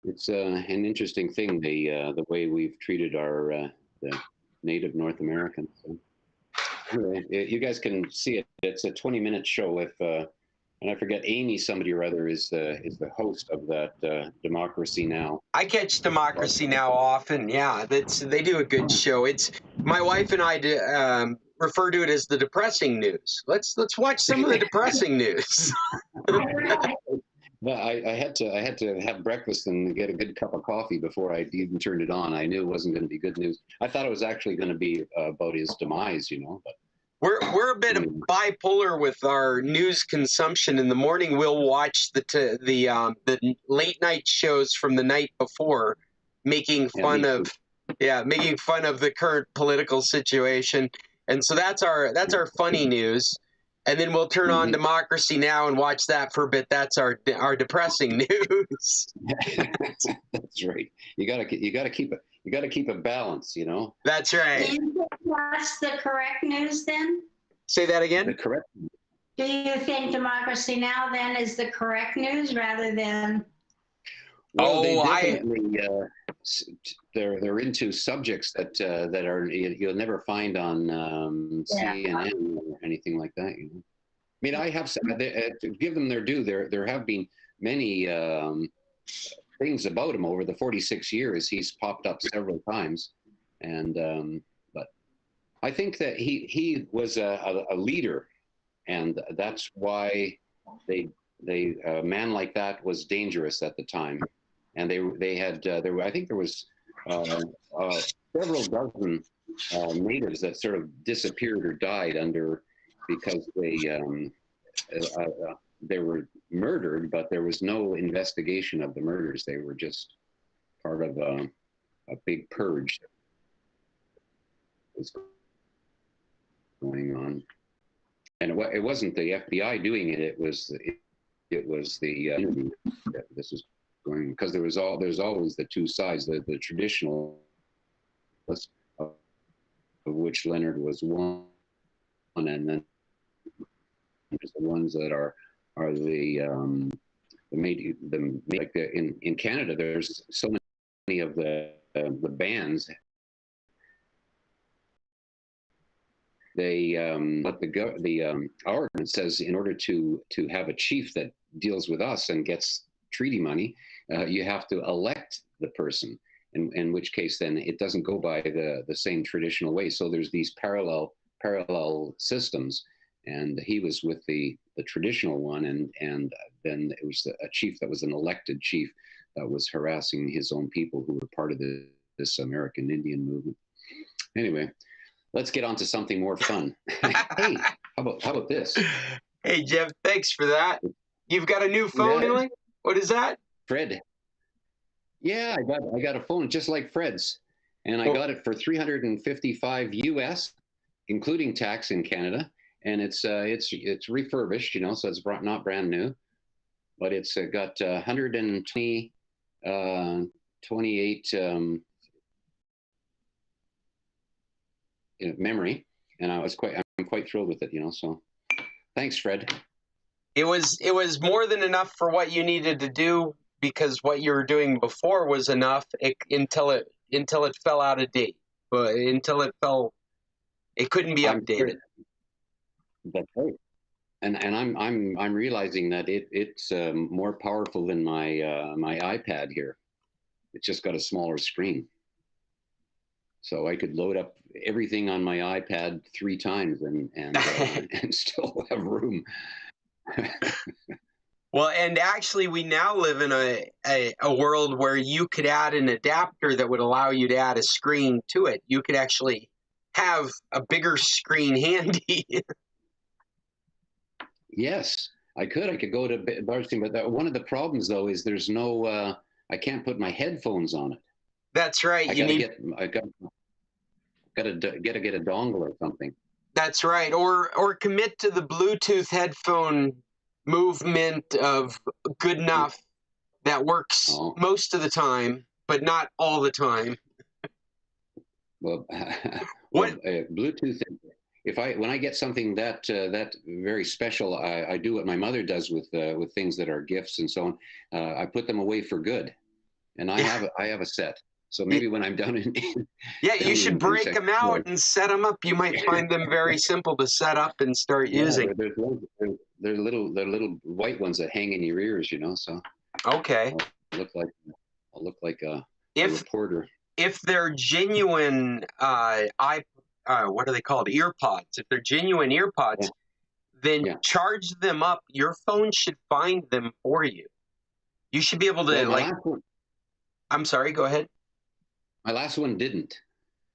It's an interesting thing, the way we've treated our the native North Americans. So, anyway, you guys can see it. It's a 20-minute show. If and I forget, Amy somebody or other is the host of that Democracy Now. I catch Democracy Now often. Yeah, they do a good show. It's my wife and I refer to it as the depressing news. Let's watch some of the depressing news. Well, I had to have breakfast and get a good cup of coffee before I even turned it on. I knew it wasn't going to be good news. I thought it was actually going to be about his demise, you know. But we're a bit bipolar with our news consumption. In the morning, we'll watch the late night shows from the night before, making fun of the current political situation, and so that's our funny news. And then we'll turn on Democracy Now and watch that for a bit. That's our depressing news. That's right. You gotta keep a balance, you know. That's right. Do you watch the correct news then? Say that again. The correct. Do you think Democracy Now then is the correct news rather than? Well, they definitely they're into subjects that are you'll never find on CNN or anything like that. You know, I mean, I have to give them their due. There have been many things about him over the 46 years. He's popped up several times, and but I think that he was a leader, and that's why a man like that was dangerous at the time. And they had I think there was several dozen natives that sort of disappeared or died because they were murdered, but there was no investigation of the murders. They were just part of a big purge that was going on. And it wasn't the FBI doing it. It was the this was going, because there's always the two sides, the traditional, of which Leonard was one, and then ones that are in Canada. There's so many of the bands. They but our ordinance says in order to have a chief that deals with us and gets treaty money, you have to elect the person. In which case, then it doesn't go by the same traditional way. So there's these parallel systems, and he was with the traditional one, and then it was a chief that was an elected chief that was harassing his own people who were part of this American Indian movement. Anyway, let's get on to something more fun. Hey, how about this? Hey, Jeff, thanks for that. You've got a new phone, Emily? What is that? Fred. Yeah, I got a phone just like Fred's, and I got it for $355 US, including tax in Canada, and it's refurbished, you know, so it's not brand new, but it's got 128 memory, and I'm quite thrilled with it, you know. So, thanks, Fred. It was more than enough for what you needed to do, because what you were doing before was enough until it fell out of date, but it couldn't be updated. That's right. And I'm realizing that it's more powerful than my my iPad here. It's just got a smaller screen, so I could load up everything on my iPad 3 times and still have room. Well, and actually, we now live in a world where you could add an adapter that would allow you to add a screen to it. You could actually have a bigger screen handy. Yes, I could. I could go to Barstein, but one of the problems, though, is there's no. I can't put my headphones on it. That's right. I got to get a dongle or something. That's right. Or commit to the Bluetooth headphone movement of good enough that works most of the time, but not all the time. Well, Bluetooth. When I get something that very special, I do what my mother does with things that are gifts and so on. I put them away for good, and I have a set. So maybe when I'm done in you should break them out and set them up. You might find them very simple to set up and start using. They're little white ones that hang in your ears, you know. So okay, I'll look like a reporter. If they're genuine, what are they called? Earpods. If they're genuine earpods, then charge them up. Your phone should find them for you. You should be able to I'm sorry. Go ahead. My last one didn't,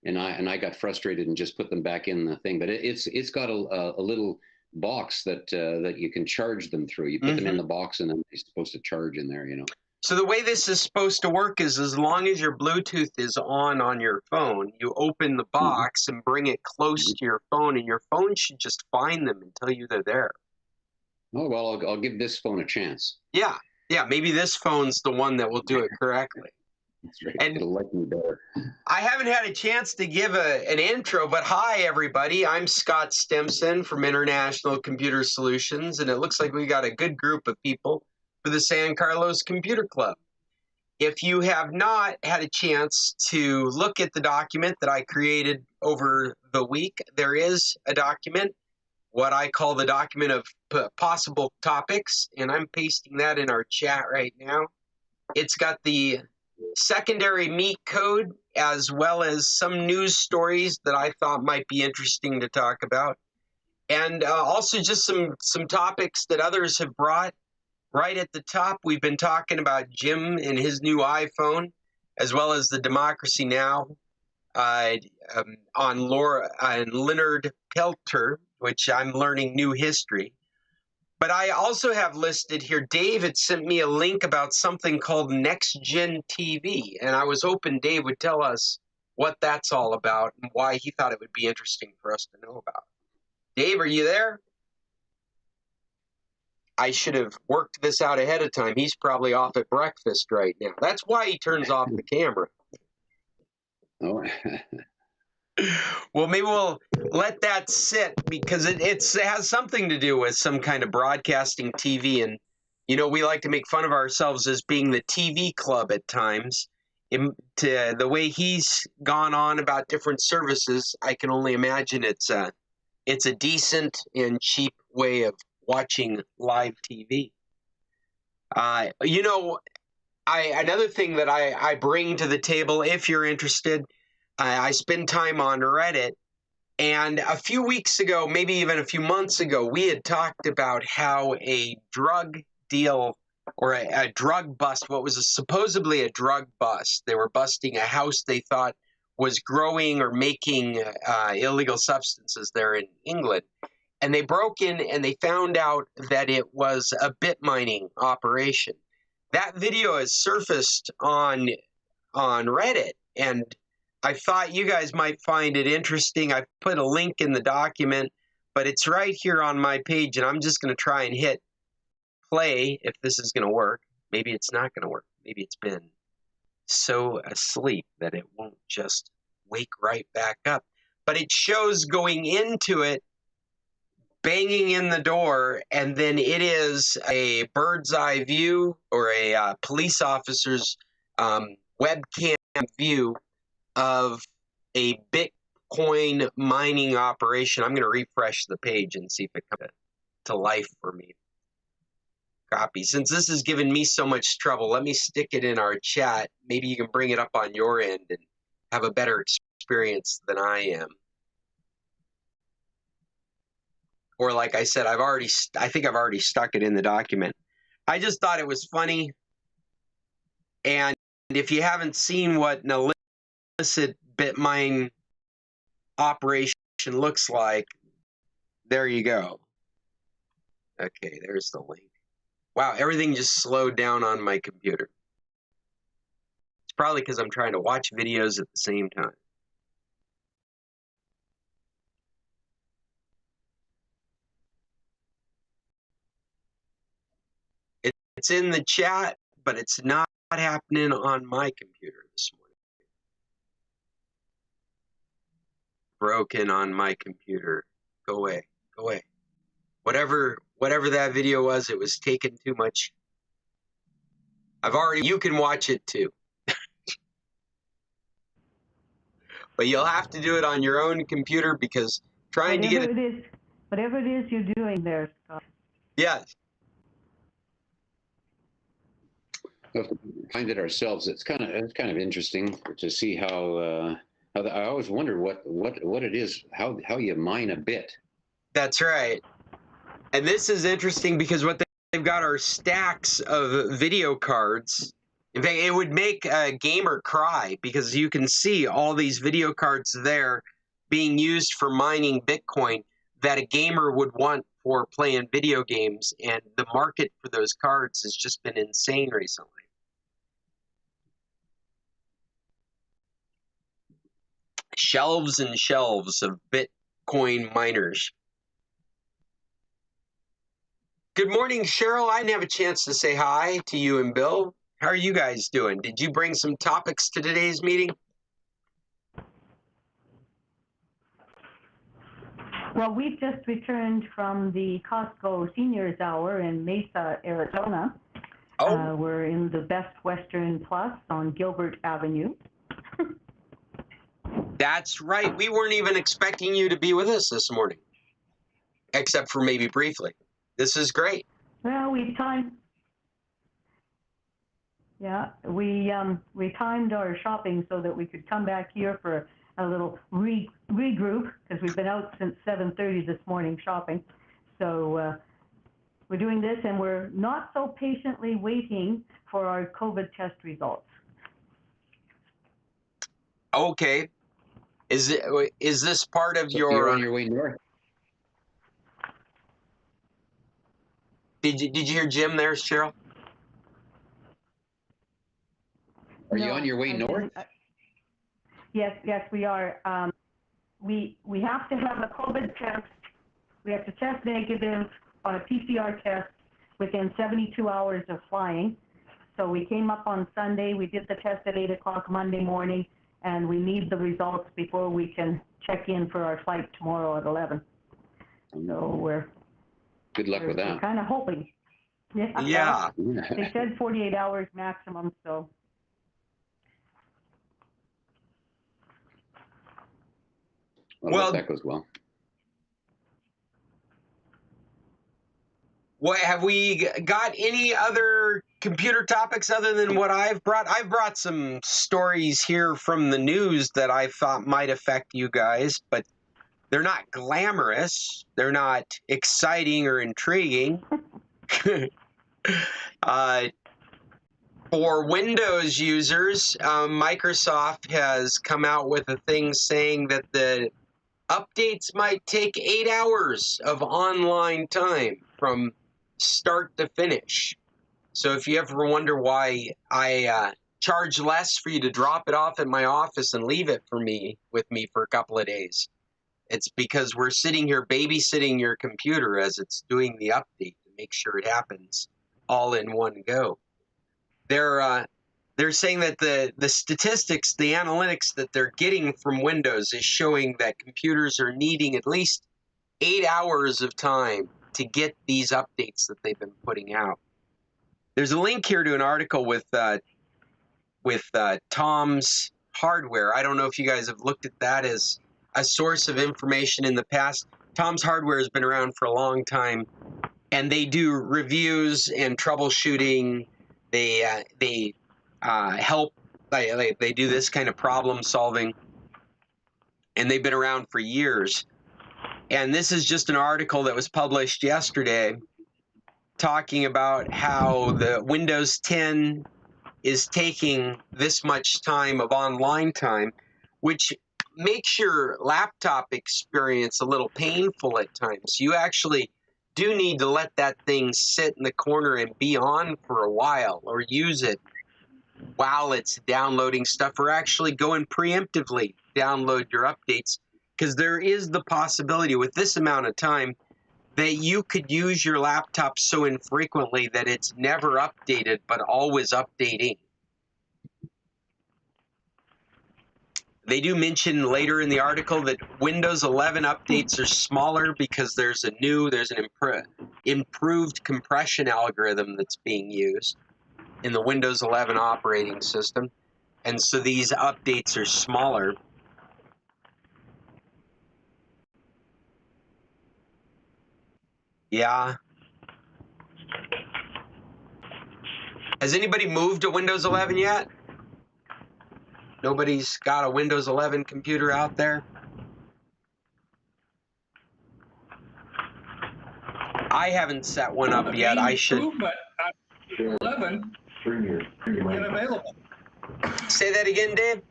and I got frustrated and just put them back in the thing. But it's got a little box that you can charge them through. You put them in the box, and then they're supposed to charge in there, you know. So the way this is supposed to work is, as long as your Bluetooth is on your phone, you open the box and bring it close to your phone, and your phone should just find them and tell you they're there. Oh well, I'll give this phone a chance. Yeah, maybe this phone's the one that will do it correctly. That's right. And it'll like me better. I haven't had a chance to give an intro, but hi, everybody. I'm Scott Stimson from International Computer Solutions, and it looks like we got a good group of people for the San Carlos Computer Club. If you have not had a chance to look at the document that I created over the week, there is a document, what I call the document of possible topics, and I'm pasting that in our chat right now. It's got the secondary meat code, as well as some news stories that I thought might be interesting to talk about, and also just some topics that others have brought. Right at the top, we've been talking about Jim and his new iPhone, as well as the Democracy Now! On Laura and Leonard Pelter, which I'm learning new history. But I also have listed here, Dave had sent me a link about something called Next Gen TV, and I was hoping Dave would tell us what that's all about and why he thought it would be interesting for us to know about. Dave, are you there? I should have worked this out ahead of time. He's probably off at breakfast right now. That's why he turns off the camera. Oh. Well, maybe we'll let that sit because it has something to do with some kind of broadcasting TV. And, you know, we like to make fun of ourselves as being the TV club at times. To the way he's gone on about different services, I can only imagine it's a decent and cheap way of watching live TV. You know, another thing that I bring to the table, if you're interested, I spend time on Reddit, and a few weeks ago, maybe even a few months ago, we had talked about how a drug deal or a drug bust, what was supposedly a drug bust, they were busting a house they thought was growing or making illegal substances there in England. And they broke in and they found out that it was a bit mining operation. That video has surfaced on Reddit, and I thought you guys might find it interesting. I put a link in the document, but it's right here on my page, and I'm just going to try and hit play if this is going to work. Maybe it's not going to work. Maybe it's been so asleep that it won't just wake right back up. But it shows going into it, banging in the door, and then it is a bird's eye view or a police officer's webcam view of a Bitcoin mining operation. I'm going to refresh the page and see if it comes to life for me. Copy. Since this has given me so much trouble, let me stick it in our chat. Maybe you can bring it up on your end and have a better experience than I am. Or like I said, I think I've already stuck it in the document. I just thought it was funny. And if you haven't seen what an illicit Bitmine operation looks like, there you go. Okay, there's the link. Wow, everything just slowed down on my computer. It's probably because I'm trying to watch videos at the same time. It's in the chat, but it's not happening on my computer this morning. Broken on my computer. Go away. Go away. Whatever that video was, it was taking too much. You can watch it too. But you'll have to do it on your own computer because trying to get it. Whatever it is you're doing there, Scott. Yes. We'll have to find it ourselves. It's kind of interesting to see how I always wonder what it is, how you mine a bit. That's right. And this is interesting because what they've got are stacks of video cards. In fact, it would make a gamer cry because you can see all these video cards there being used for mining Bitcoin that a gamer would want for playing video games. And the market for those cards has just been insane recently. Shelves and shelves of Bitcoin miners. Good morning, Cheryl. I didn't have a chance to say hi to you and Bill. How are you guys doing? Did you bring some topics to today's meeting? Well, we've just returned from the Costco Seniors Hour in Mesa, Arizona. Oh. We're in the Best Western Plus on Gilbert Avenue. That's right. We weren't even expecting you to be with us this morning, except for maybe briefly. This is great. Well, we timed our shopping so that we could come back here for a little regroup because we've been out since 7:30 this morning shopping. So we're doing this, and we're not so patiently waiting for our COVID test results. Okay. Is this part of You're on your way north? Did you hear Jim there, Cheryl? Are you on your way north? Yes, we are. We have to have a COVID test. We have to test negative on a PCR test within 72 hours of flying. So we came up on Sunday. We did the test at 8 o'clock Monday morning, and we need the results before we can check in for our flight tomorrow at 11. So good luck with that. We're kind of hoping. Yeah. They said 48 hours maximum, so. Well, that goes well. What have we got? Any other computer topics other than what I've brought? I've brought some stories here from the news that I thought might affect you guys, but they're not glamorous. They're not exciting or intriguing. For Windows users, Microsoft has come out with a thing saying that the updates might take 8 hours of online time from start to finish. So if you ever wonder why I charge less for you to drop it off at my office and leave it with me for a couple of days, it's because we're sitting here babysitting your computer as it's doing the update to make sure it happens all in one go. They're saying that the statistics, the analytics that they're getting from Windows is showing that computers are needing at least 8 hours of time to get these updates that they've been putting out. There's a link here to an article with Tom's Hardware. I don't know if you guys have looked at that as a source of information in the past. Tom's Hardware has been around for a long time, and they do reviews and troubleshooting. They help. They do this kind of problem solving, and they've been around for years. And this is just an article that was published yesterday talking about how the Windows 10 is taking this much time of online time, which makes your laptop experience a little painful at times. You actually do need to let that thing sit in the corner and be on for a while, or use it while it's downloading stuff, or actually go and preemptively download your updates, because there is the possibility with this amount of time that you could use your laptop so infrequently that it's never updated but always updating. They do mention later in the article that Windows 11 updates are smaller because there's an improved compression algorithm that's being used in the Windows 11 operating system, and so these updates are smaller. Yeah. Has anybody moved to Windows 11 yet? Nobody's got a Windows 11 computer out there? I haven't set one up yet. I should. 11 yet available. Say that again, Dave?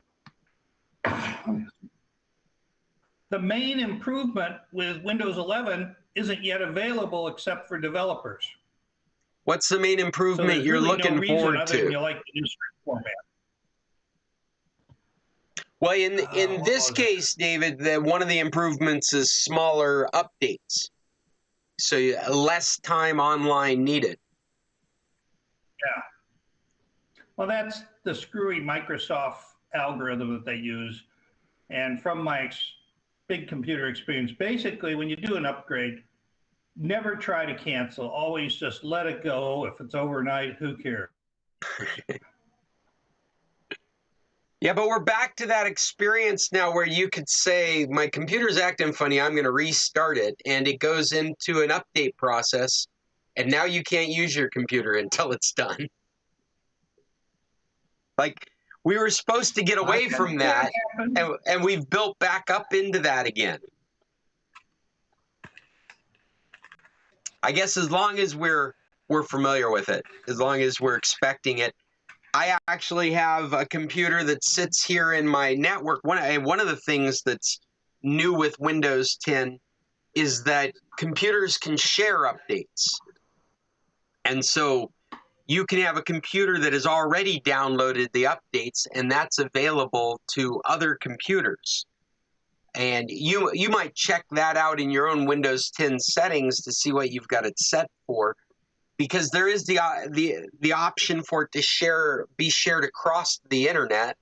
The main improvement with Windows 11 isn't yet available except for developers. What's the main improvement so you're really looking no forward other to? than you like the new script format. Well, in this case, David, one of the improvements is smaller updates, so less time online needed. Yeah. Well, that's the screwy Microsoft algorithm that they use. And from my big computer experience, basically, when you do an upgrade, never try to cancel. Always just let it go. If it's overnight, who cares? Yeah, but we're back to that experience now where you could say, my computer's acting funny, I'm going to restart it, and it goes into an update process, and now you can't use your computer until it's done. Like, we were supposed to get away from that, and we've built back up into that again. I guess as long as we're familiar with it, as long as we're expecting it. I actually have a computer that sits here in my network. One of the things that's new with Windows 10 is that computers can share updates. And so you can have a computer that has already downloaded the updates, and that's available to other computers. And you might check that out in your own Windows 10 settings to see what you've got it set for, because there is the option for it to be shared across the internet,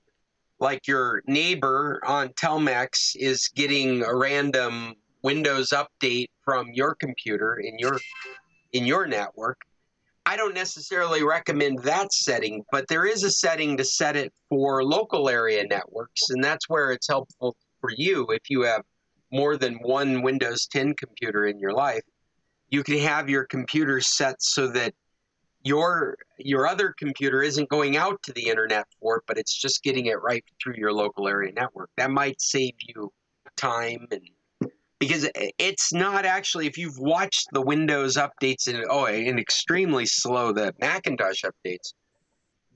like your neighbor on Telmex is getting a random Windows update from your computer in your network. I don't necessarily recommend that setting, but there is a setting to set it for local area networks, and that's where it's helpful for you if you have more than one Windows 10 computer in your life. You can have your computer set so that your other computer isn't going out to the internet for it, but it's just getting it right through your local area network. That might save you time, and because it's not actually, if you've watched the Windows updates and extremely slow, the Macintosh updates,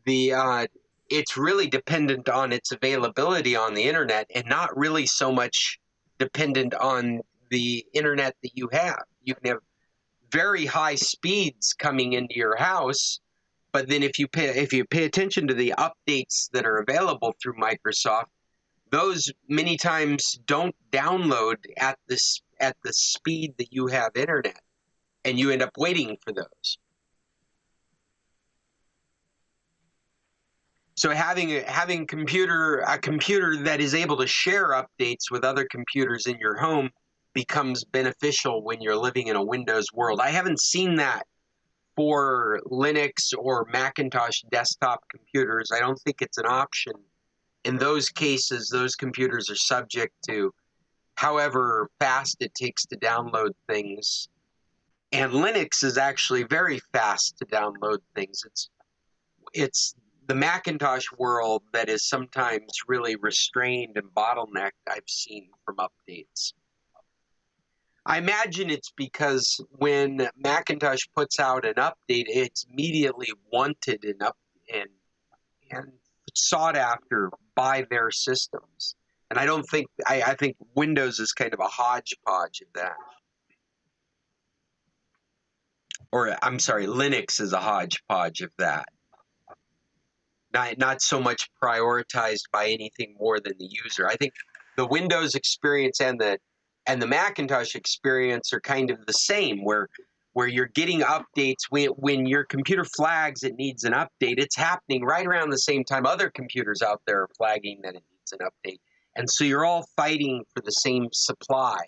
it's really dependent on its availability on the internet and not really so much dependent on the internet that you have. You can have very high speeds coming into your house, but then if you pay attention to the updates that are available through Microsoft, those many times don't download at the speed that you have internet, and you end up waiting for those. So having a computer that is able to share updates with other computers in your home becomes beneficial when you're living in a Windows world. I haven't seen that for Linux or Macintosh desktop computers. I don't think it's an option. In those cases, those computers are subject to however fast it takes to download things. And Linux is actually very fast to download things. It's the Macintosh world that is sometimes really restrained and bottlenecked, I've seen from updates. I imagine it's because when Macintosh puts out an update, it's immediately wanted and sought after by their systems. And I think Windows is kind of a hodgepodge of that. Or I'm sorry, Linux is a hodgepodge of that. Not so much prioritized by anything more than the user. I think the Windows experience and the Macintosh experience are kind of the same, where you're getting updates when your computer flags it needs an update. It's happening right around the same time other computers out there are flagging that it needs an update. And so you're all fighting for the same supply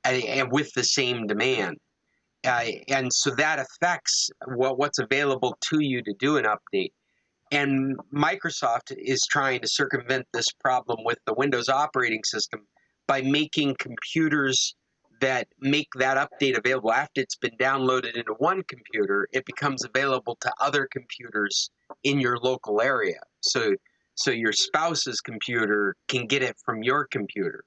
and with the same demand. And so that affects what's available to you to do an update. And Microsoft is trying to circumvent this problem with the Windows operating system by making computers that make that update available after it's been downloaded into one computer. It becomes available to other computers in your local area. So your spouse's computer can get it from your computer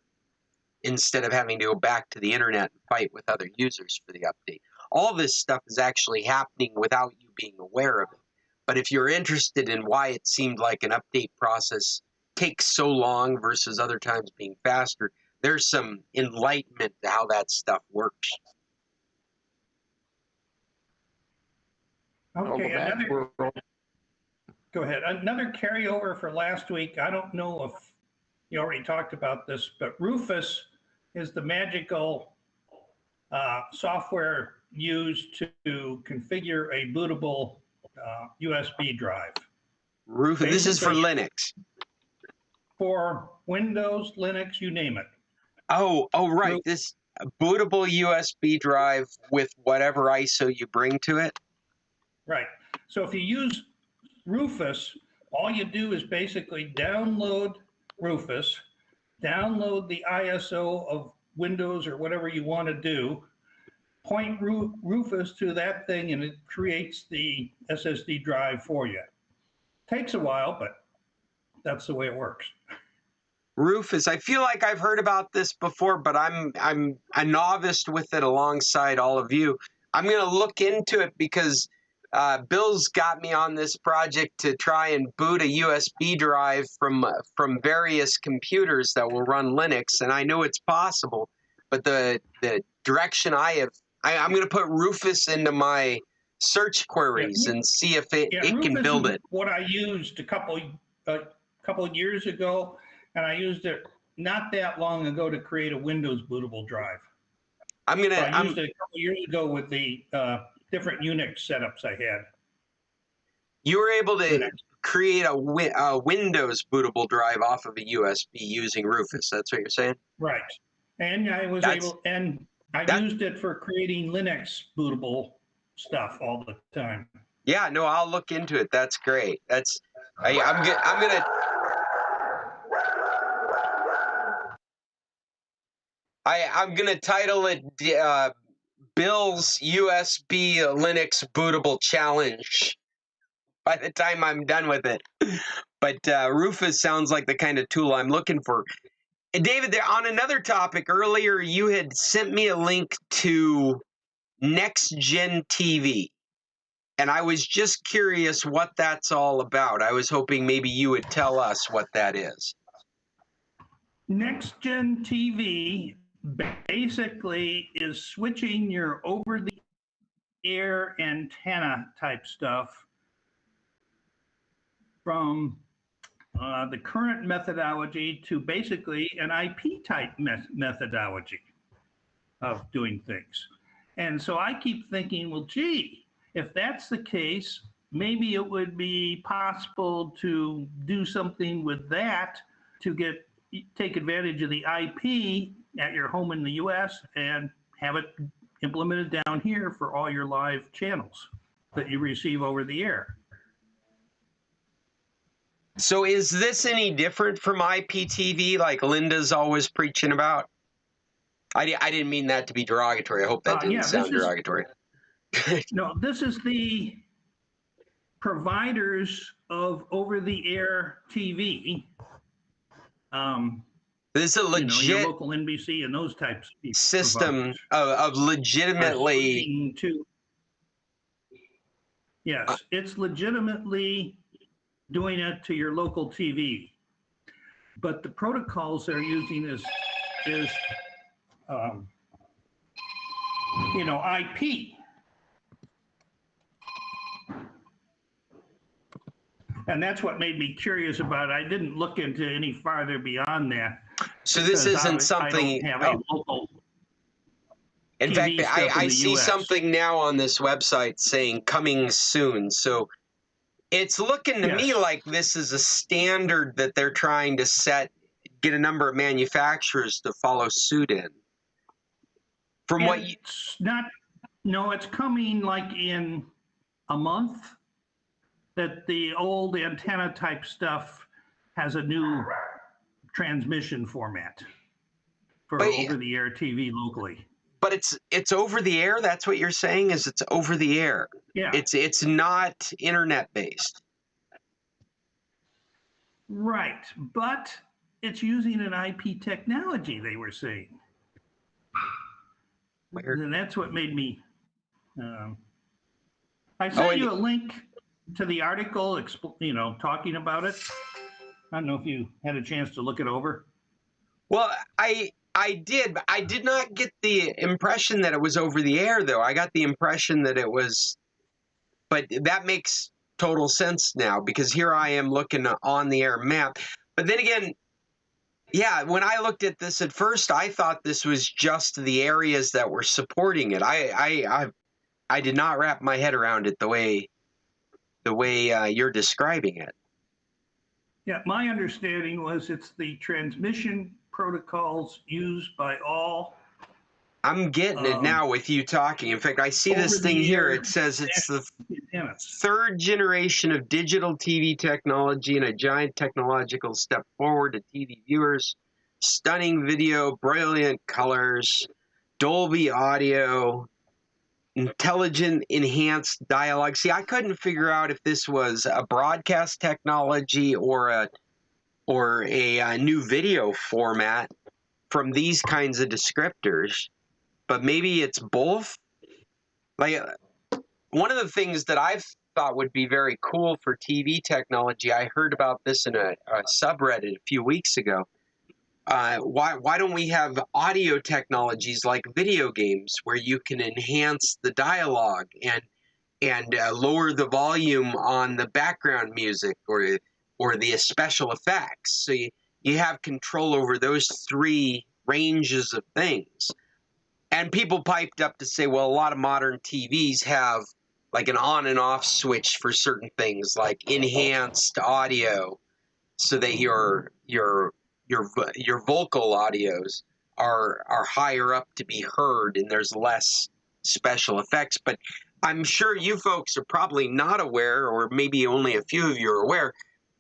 instead of having to go back to the internet and fight with other users for the update. All this stuff is actually happening without you being aware of it. But if you're interested in why it seemed like an update process takes so long versus other times being faster, there's some enlightenment to how that stuff works. Okay, go ahead. Another carryover for last week. I don't know if you already talked about this, but Rufus is the magical software used to configure a bootable USB drive. Rufus, this is for Linux. For Windows, Linux, you name it. Oh, right. This bootable USB drive with whatever ISO you bring to it. Right. So if you use Rufus, all you do is basically download Rufus, download the ISO of Windows or whatever you want to do, point Rufus to that thing, and it creates the SSD drive for you. Takes a while, but that's the way it works. Rufus, I feel like I've heard about this before, but I'm a novice with it alongside all of you. I'm going to look into it because Bill's got me on this project to try and boot a USB drive from various computers that will run Linux, and I know it's possible. But the direction I'm going to put Rufus into my search queries and see if it can build it. What I used a couple of years ago, and I used it not that long ago to create a Windows bootable drive. I used it a couple of years ago with the different Unix setups I had. You were able to create a Windows bootable drive off of a USB using Rufus. That's what you're saying? Right. And I was able, and I've used it for creating Linux bootable stuff all the time. Yeah, no, I'll look into it. That's great. I'm gonna title it Bill's USB Linux bootable challenge by the time I'm done with it. But Rufus sounds like the kind of tool I'm looking for. And David, on another topic earlier, you had sent me a link to Next Gen TV. And I was just curious what that's all about. I was hoping maybe you would tell us what that is. Next Gen TV basically is switching your over-the-air antenna type stuff from the current methodology to basically an IP type methodology of doing things. And so I keep thinking, well, gee, if that's the case, maybe it would be possible to do something with that to take advantage of the IP at your home in the US and have it implemented down here for all your live channels that you receive over the air. So is this any different from IPTV like Linda's always preaching about? I didn't mean that to be derogatory. I hope that didn't sound derogatory. No, this is the providers of over-the-air TV. This is a legit your local NBC and those types of system of legitimately. Yes, it's legitimately doing it to your local TV, but the protocols they're using is IP. And that's what made me curious about it. I didn't look into any farther beyond that. So this isn't something. I don't have a local in TV fact, I see US. something now on this website saying coming soon. So it's looking to me like this is a standard that they're trying to get a number of manufacturers to follow suit in. It's coming like in a month. That the old antenna type stuff has a new transmission format for over-the-air TV locally. But it's over the air. That's what you're saying is it's over the air. Yeah. It's not internet based. Right, but it's using an IP technology. They were saying. Weird. And that's what made me. I sent you a link to the article, talking about it. I don't know if you had a chance to look it over. Well, I did, but I did not get the impression that it was over the air, though. I got the impression that it was, but that makes total sense now because here I am looking on the air map. But then again, yeah, when I looked at this at first, I thought this was just the areas that were supporting it. I did not wrap my head around it the way you're describing it. Yeah, my understanding was it's the transmission protocols used by all. I'm getting it now with you talking. In fact, I see this thing here. It says it's the third generation of digital TV technology and a giant technological step forward to TV viewers. Stunning video, brilliant colors, Dolby audio, intelligent enhanced dialogue. See, I couldn't figure out if this was a broadcast technology or a new video format from these kinds of descriptors, but maybe it's both. Like one of the things that I've thought would be very cool for TV technology, I heard about this in a subreddit a few weeks ago. Why don't we have audio technologies like video games where you can enhance the dialogue and lower the volume on the background music or the special effects? So you have control over those three ranges of things. And people piped up to say, well, a lot of modern TVs have like an on and off switch for certain things, like enhanced audio, so that your vocal audios are higher up to be heard, and there's less special effects. But I'm sure you folks are probably not aware, or maybe only a few of you are aware,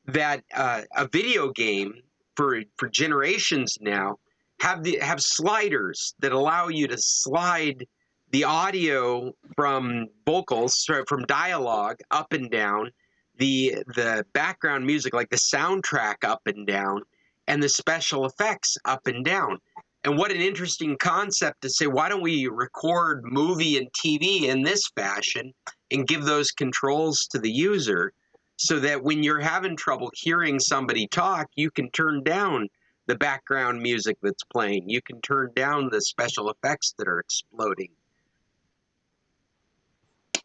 that a video game for generations now have sliders that allow you to slide the audio from vocals, from dialogue up and down, the background music, like the soundtrack, up and down, and the special effects up and down. And what an interesting concept to say, why don't we record movie and TV in this fashion and give those controls to the user, so that when you're having trouble hearing somebody talk, you can turn down the background music that's playing. You can turn down the special effects that are exploding.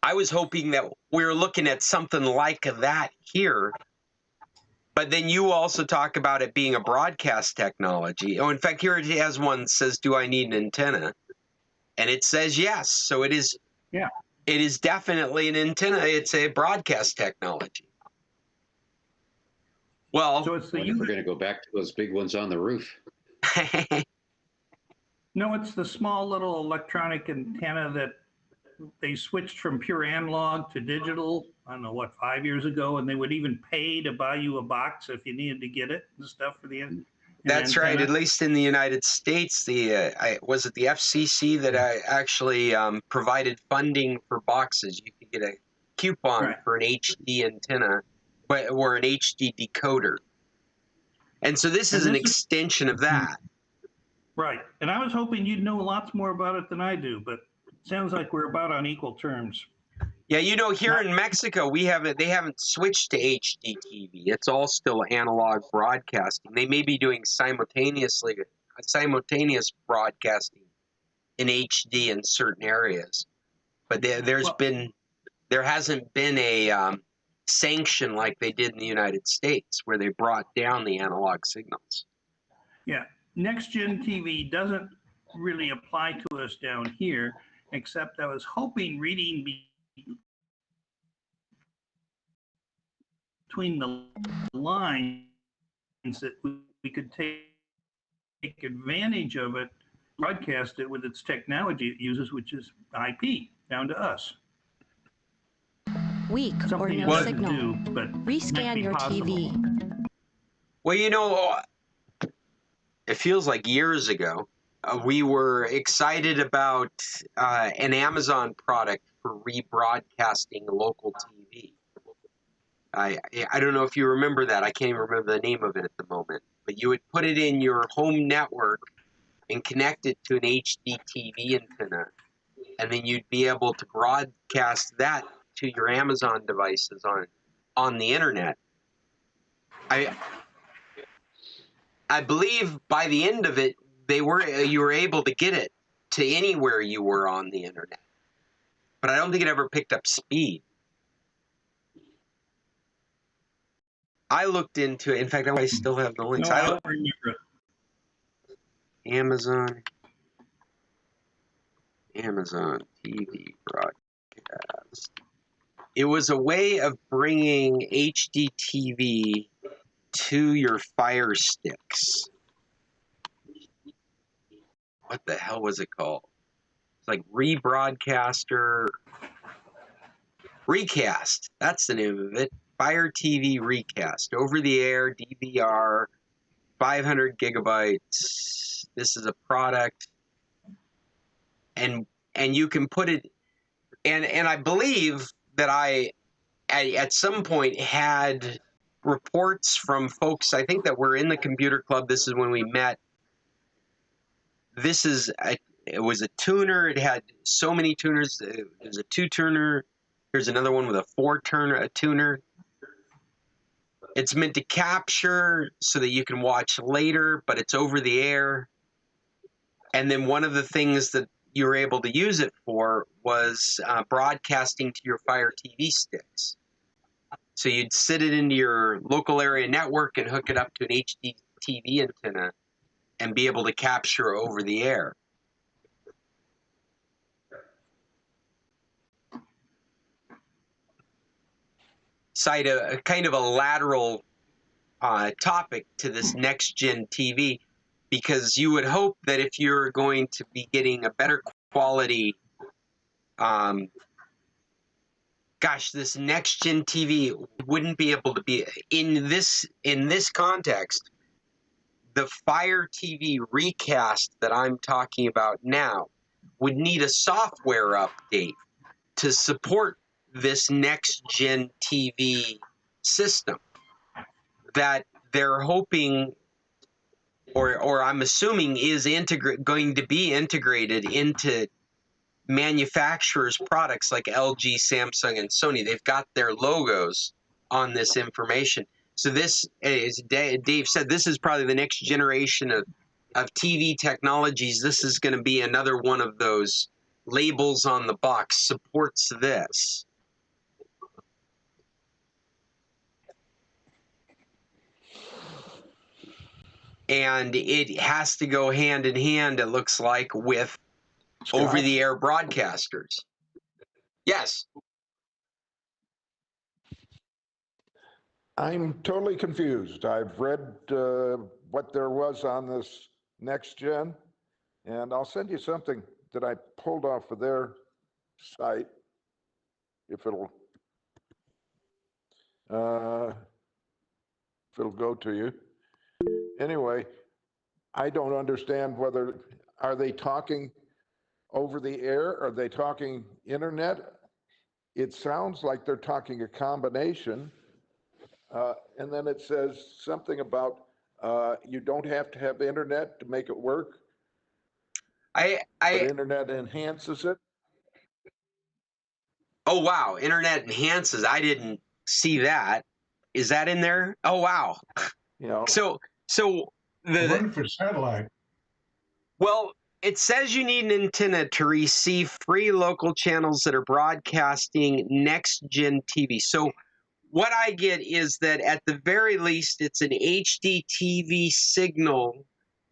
I was hoping that we were looking at something like that here, but then you also talk about it being a broadcast technology. Oh, in fact, here it has one that says, do I need an antenna? And it says yes. So it is. Yeah. It is definitely an antenna. It's a broadcast technology. Well, So it's we're going to go back to those big ones on the roof. No, it's the small little electronic antenna that they switched from pure analog to digital, I don't know what, 5 years ago, and they would even pay to buy you a box if you needed to get it and stuff for the That's antenna. right. At least in the United States, was it the FCC that actually provided funding for boxes? You could get a coupon for an HD antenna or an HD decoder. And so this is an extension of that. Right. And I was hoping you'd know lots more about it than I do, but it sounds like we're about on equal terms. Yeah, you know, here in Mexico, they haven't switched to HD TV. It's all still analog broadcasting. They may be doing simultaneous broadcasting in HD in certain areas, but there hasn't been a sanction like they did in the United States, where they brought down the analog signals. Yeah. Next Gen TV doesn't really apply to us down here, except I was hoping reading between the lines that we could take advantage of it, broadcast it with its technology it uses, which is IP, down to us. Weak Something or no it signal. do, but Rescan your possible. TV. Well, you know, it feels like years ago, we were excited about an Amazon product for rebroadcasting local TV. I don't know if you remember that. I can't even remember the name of it at the moment. But you would put it in your home network and connect it to an HD TV antenna, and then you'd be able to broadcast that to your Amazon devices on the internet. I believe by the end of it, you were able to get it to anywhere you were on the internet, but I don't think it ever picked up speed. I looked into it. In fact, I still have the links. No, I don't remember it. Amazon TV broadcast. It was a way of bringing HD TV to your Fire Sticks. What the hell was it called? It's like Rebroadcaster. Recast. That's the name of it. Fire TV Recast. Over the air, DVR, 500 gigabytes. This is a product. And you can put it, and I believe that I at some point had reports from folks, I think, that were in the computer club. This is when we met. It was a tuner. It had so many tuners. It was a 2-tuner. Here's another one with a 4-tuner. It's meant to capture so that you can watch later, but it's over the air. And then one of the things that you were able to use it for was broadcasting to your Fire TV sticks. So you'd sit it into your local area network and hook it up to an HD TV antenna and be able to capture over the air. cite a kind of a lateral topic to this next gen TV, because you would hope that if you're going to be getting a better quality, this next gen TV wouldn't be able to be in this context. The Fire TV recast that I'm talking about now would need a software update to support this next gen TV system that they're hoping, or I'm assuming is going to be integrated into manufacturers' products like LG, Samsung, and Sony. They've got their logos on this information. So this, as Dave said, this is probably the next generation of TV technologies. This is going to be another one of those labels on the box, supports this. And it has to go hand in hand, it looks like, with over-the-air broadcasters. Yes. I'm totally confused. I've read what there was on this next gen, and I'll send you something that I pulled off of their site, if it'll go to you. Anyway, I don't understand whether, are they talking over the air? Are they talking internet? It sounds like they're talking a combination. And then it says something about you don't have to have internet to make it work. But internet enhances it. Oh, wow. Internet enhances. I didn't see that. Is that in there? Oh, wow. You know. So Run for satellite. Well, it says you need an antenna to receive free local channels that are broadcasting next gen TV. So what I get is that at the very least, it's an HD TV signal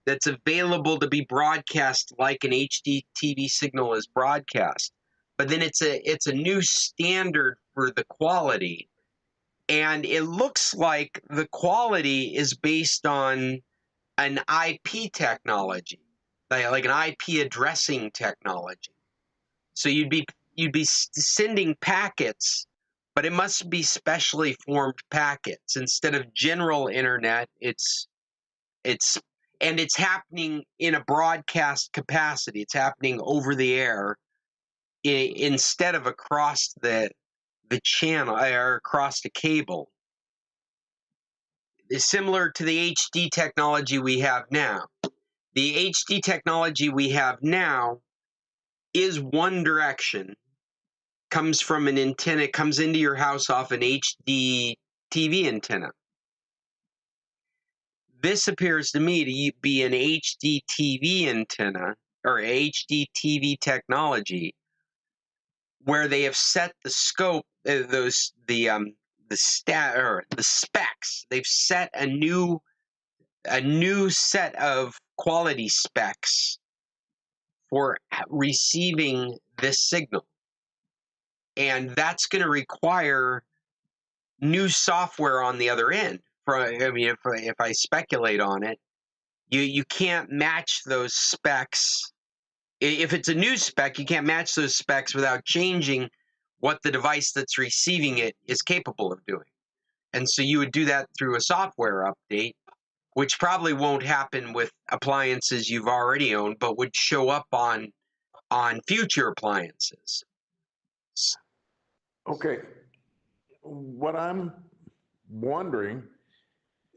that's available to be broadcast like an HD TV signal is broadcast. But then it's a new standard for the quality. And it looks like the quality is based on an IP technology, like an IP addressing technology. So you'd be sending packets, but it must be specially formed packets instead of general internet. It's happening in a broadcast capacity. It's happening over the air instead of across the channel or across the cable. It's similar to the HD technology we have now. The HD technology we have now is one direction, comes from an antenna, comes into your house off an HD TV antenna. This appears to me to be an HD TV antenna or HD TV technology, where they have set the scope, the specs. They've set a new set of quality specs for receiving this signal, and that's going to require new software on the other end. If I speculate on it, you can't match those specs. If it's a new spec, you can't match those specs without changing what the device that's receiving it is capable of doing. And so you would do that through a software update, which probably won't happen with appliances you've already owned, but would show up on future appliances. Okay. What I'm wondering,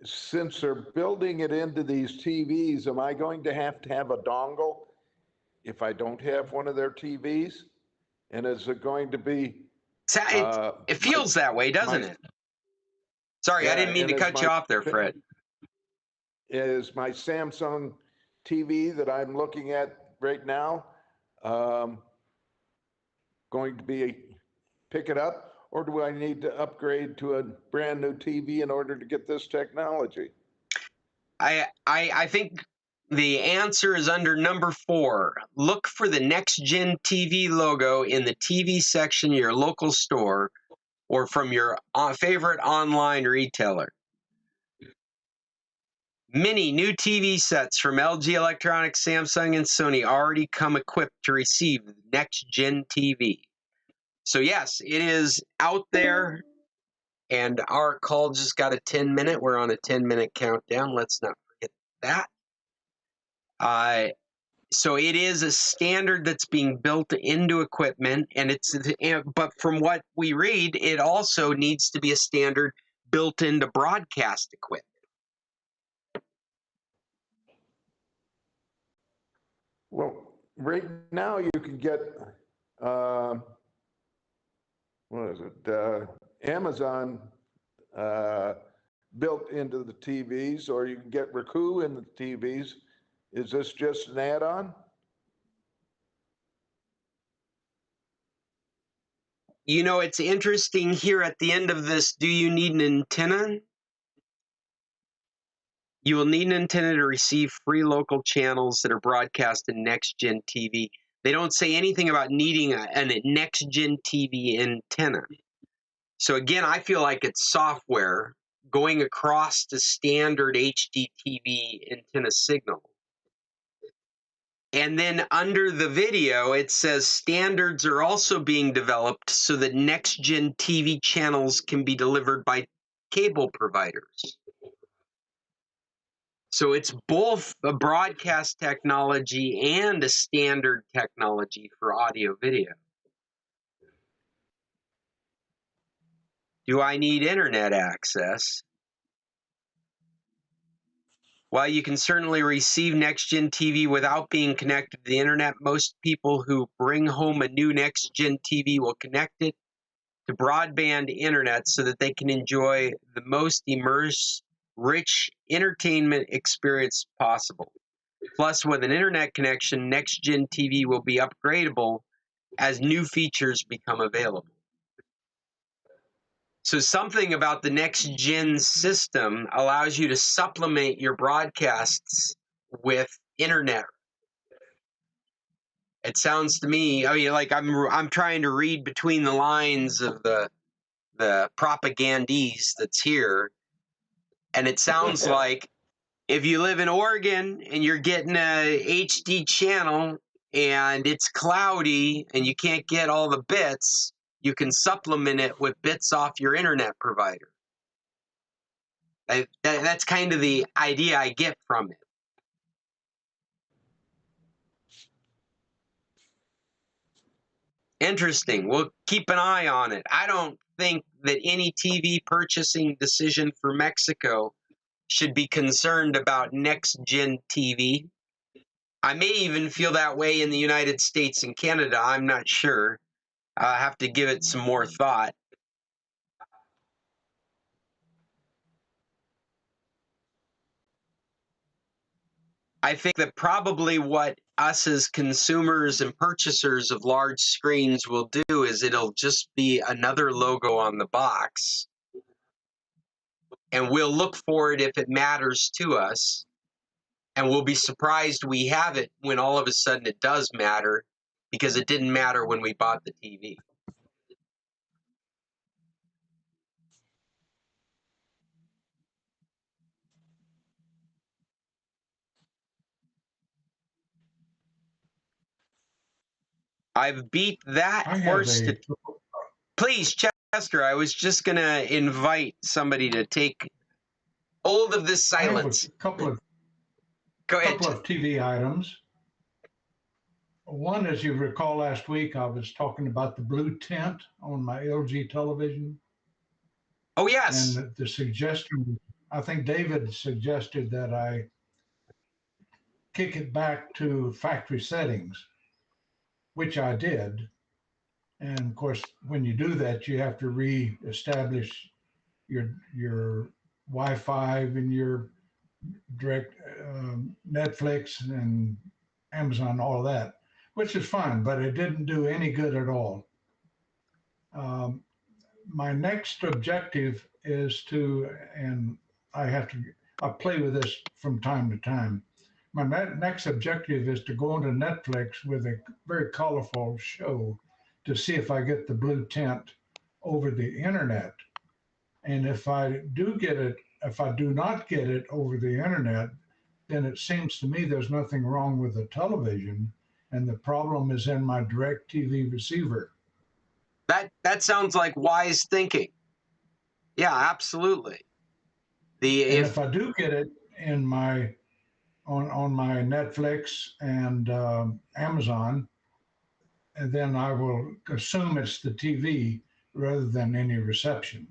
since they're building it into these TVs, am I going to have a dongle if I don't have one of their TVs? And is it going to be... it feels that way, doesn't it? Sorry, I didn't mean to cut you off there, Fred. Is my Samsung TV that I'm looking at right now going to be pick it up? Or do I need to upgrade to a brand new TV in order to get this technology? I think the answer is under number 4. Look for the next gen TV logo in the TV section of your local store or from your favorite online retailer. Many new TV sets from LG Electronics, Samsung, and Sony already come equipped to receive next-gen TV. So yes, it is out there, and our call just got a 10-minute. We're on a 10-minute countdown. Let's not forget that. So it is a standard that's being built into equipment, and but from what we read, it also needs to be a standard built into broadcast equipment. Well, right now you can get, what is it, Amazon built into the TVs, or you can get Roku in the TVs. Is this just an add-on? You know, it's interesting here at the end of this, do you need an antenna? You will need an antenna to receive free local channels that are broadcast in next-gen TV. They don't say anything about needing a next-gen TV antenna. So again, I feel like it's software going across to standard HD TV antenna signal. And then under the video, it says standards are also being developed so that next-gen TV channels can be delivered by cable providers. So it's both a broadcast technology and a standard technology for audio video. Do I need internet access? While you can certainly receive next-gen TV without being connected to the internet, most people who bring home a new next-gen TV will connect it to broadband internet so that they can enjoy the most immersive, rich entertainment experience possible. Plus, with an internet connection, next-gen TV will be upgradable as new features become available. So something about the next-gen system allows you to supplement your broadcasts with internet. It sounds to me, I mean, like I'm trying to read between the lines of the propagandise that's here, and it sounds like if you live in Oregon and you're getting a HD channel and it's cloudy and you can't get all the bits, you can supplement it with bits off your internet provider. That's kind of the idea I get from it. Interesting. We'll keep an eye on it. I don't think that any TV purchasing decision for Mexico should be concerned about next-gen TV. I may even feel that way in the United States and Canada. I'm not sure. I'll have to give it some more thought. I think that probably what us as consumers and purchasers of large screens will do is it'll just be another logo on the box. And we'll look for it if it matters to us. And we'll be surprised we have it when all of a sudden it does matter, because it didn't matter when we bought the TV. I've beat that horse to... Please, Chester, I was just going to invite somebody to take hold of this silence. I have a couple of TV items. One, as you recall last week, I was talking about the blue tint on my LG television. Oh, yes. And the suggestion, I think David suggested that I kick it back to factory settings, which I did. And of course, when you do that, you have to re-establish your Wi-Fi and your direct Netflix and Amazon, all of that, which is fine, but it didn't do any good at all. My next objective is to, and I play with this from time to time. My next objective is to go onto Netflix with a very colorful show to see if I get the blue tint over the internet. And if I do not get it over the internet, then it seems to me there's nothing wrong with the television, and the problem is in my DirecTV receiver. That sounds like wise thinking. Yeah, absolutely. If I do get it in my on my Netflix and Amazon, and then I will assume it's the TV rather than any reception.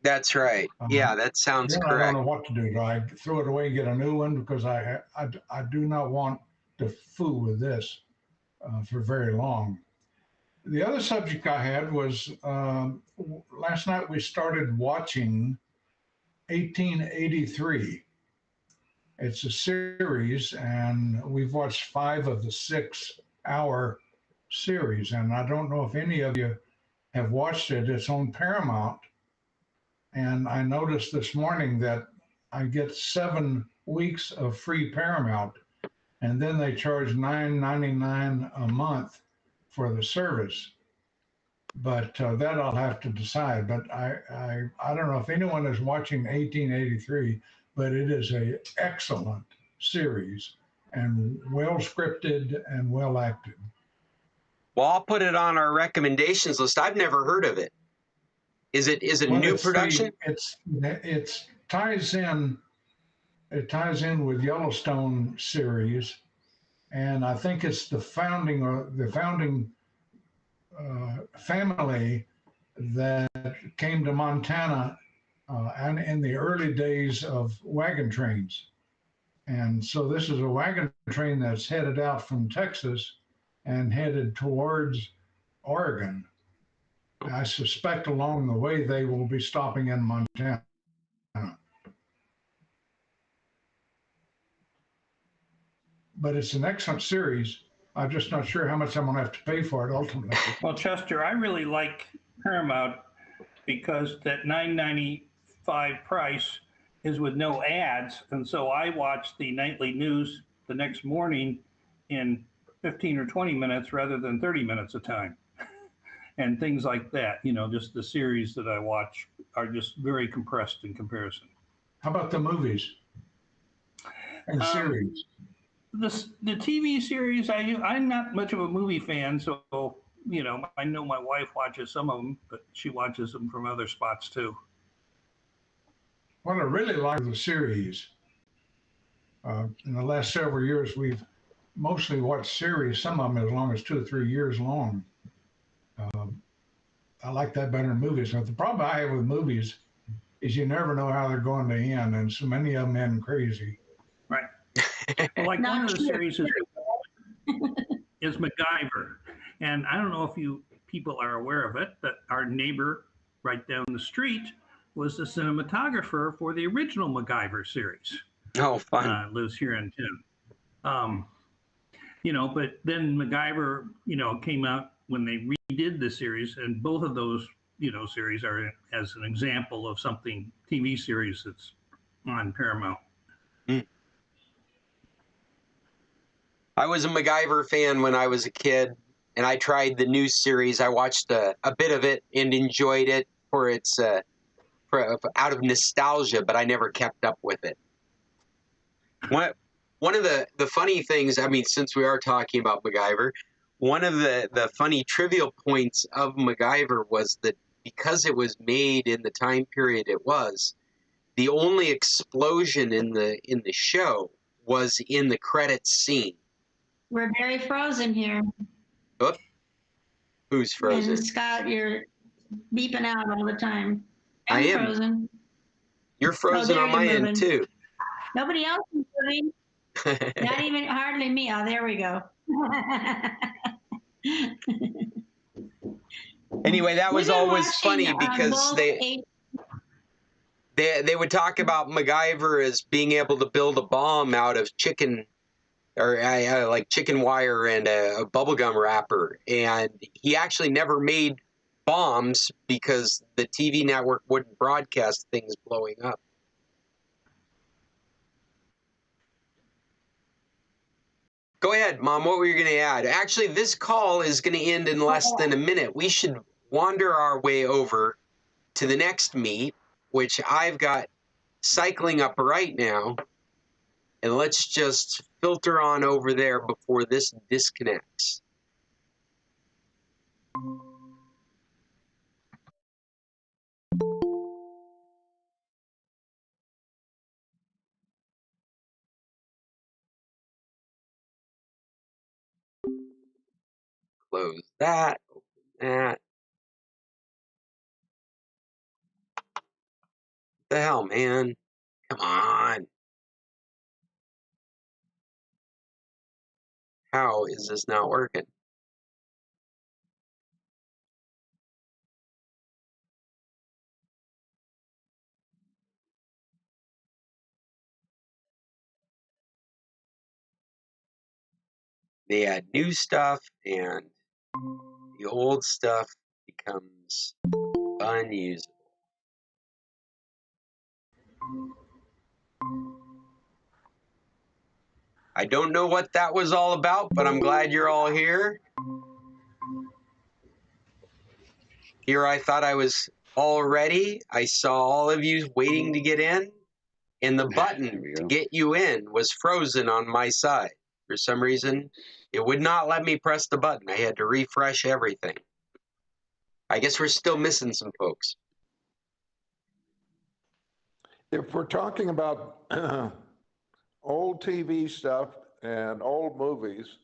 That's right. Yeah, that sounds then correct. I don't know what to do. Do I throw it away and get a new one? Because I do not want to fool with this for very long. The other subject I had was last night we started watching 1883. It's a series, and we've watched 5 of the 6-hour series. And I don't know if any of you have watched it. It's on Paramount. And I noticed this morning that I get 7 weeks of free Paramount, and then they charge $9.99 a month for the service. But that I'll have to decide. But I don't know if anyone is watching 1883, but it is an excellent series and well scripted and well acted. Well, I'll put it on our recommendations list. I've never heard of it. Is it a new production? It ties in with Yellowstone series, and I think it's the founding family that came to Montana and in the early days of wagon trains. And so this is a wagon train that's headed out from Texas and headed towards Oregon. I suspect along the way they will be stopping in Montana. But it's an excellent series. I'm just not sure how much I'm going to have to pay for it ultimately. Well, Chester, I really like Paramount because that $9.95 price is with no ads. And so I watch the nightly news the next morning in 15 or 20 minutes rather than 30 minutes a time. And things like that, just the series that I watch are just very compressed in comparison. How about the movies and series? The TV series, I'm not much of a movie fan, so I know my wife watches some of them, but she watches them from other spots too. What I really like the series. In the last several years, we've mostly watched series, some of them as long as 2 or 3 years long. I like that better than movies. But the problem I have with movies is you never know how they're going to end, and so many of them end crazy. Right. Well, like one of the series is MacGyver. And I don't know if you people are aware of it, but our neighbor right down the street was the cinematographer for the original MacGyver series. Oh, fun. Lives here in town. But then MacGyver, came out when they redid the series, and both of those, series are as an example of something TV series that's on Paramount. I was a MacGyver fan when I was a kid, and I tried the new series. I watched a bit of it and enjoyed it for its out of nostalgia, but I never kept up with it. One of the funny things, since we are talking about MacGyver, one of the funny trivial points of MacGyver was that because it was made in the time period it was, the only explosion in the show was in the credits scene. We're very frozen here. Oop. Who's frozen? And Scott, you're beeping out all the time. I am frozen. You're frozen on my end too. Nobody else is moving. Not even hardly me. Oh, there we go. Anyway, that was always funny because they would talk about MacGyver as being able to build a bomb out of chicken or like chicken wire and a bubblegum wrapper. And he actually never made bombs because the TV network wouldn't broadcast things blowing up. Go ahead, Mom. What were you going to add? Actually, this call is going to end in less than a minute. We should wander our way over to the next meet, which I've got cycling up right now. And let's just filter on over there before this disconnects. Close that, open that. What the hell, man? Come on. How is this not working? They add new stuff, and the old stuff becomes unusable. I don't know what that was all about, but I'm glad you're all here. Here I thought I was all ready. I saw all of you waiting to get in, and the button to get you in was frozen on my side. For some reason, it would not let me press the button. I had to refresh everything. I guess we're still missing some folks. If we're talking about old TV stuff and old movies,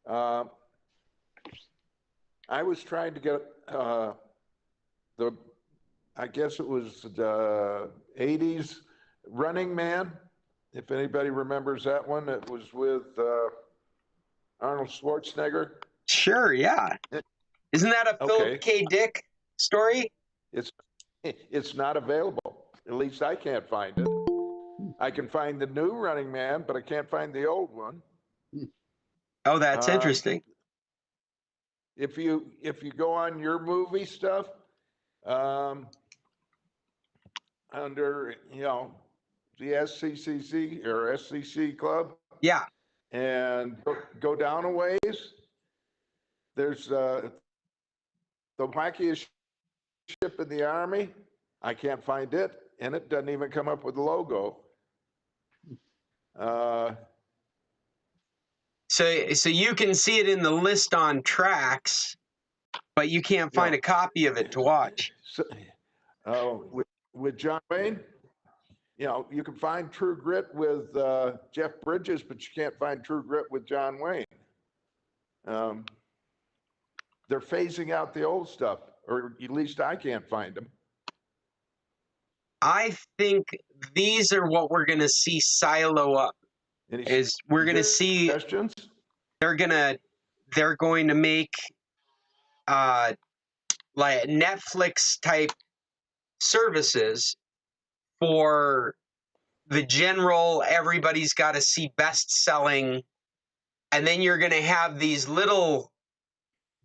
I was trying to get I guess it was the 80s Running Man, if anybody remembers that one. It was with Arnold Schwarzenegger. Sure, yeah. Isn't that a Philip K. Dick story? It's not available. At least I can't find it. I can find the new Running Man, but I can't find the old one. Oh, that's interesting. If you go on your movie stuff, under the SCCC or SCC Club, yeah, and go down a ways, there's the wackiest ship in the Army. I can't find it, and it doesn't even come up with the logo. So you can see it in the list on tracks, but you can't find a copy of it to watch. So, with John Wayne, you can find True Grit with Jeff Bridges, but you can't find True Grit with John Wayne. They're phasing out the old stuff, or at least I can't find them. I think these are what we're going to see silo up. We're going to see questions. They're going to make like Netflix type services for the general, everybody's got to see best-selling, and then you're going to have these little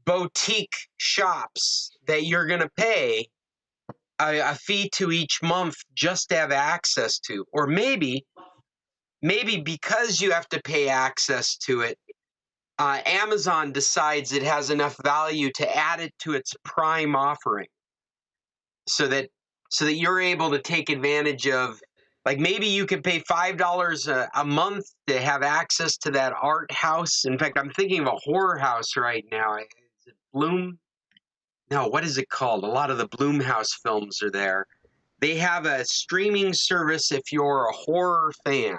boutique shops that you're going to pay a fee to each month just to have access to. Or maybe because you have to pay access to it, Amazon decides it has enough value to add it to its Prime offering, so that you're able to take advantage of, like, maybe you could pay $5 a month to have access to that art house. In fact, I'm thinking of a horror house right now. Is it Bloom? No, what is it called? A lot of the Bloomhouse films are there. They have a streaming service if you're a horror fan,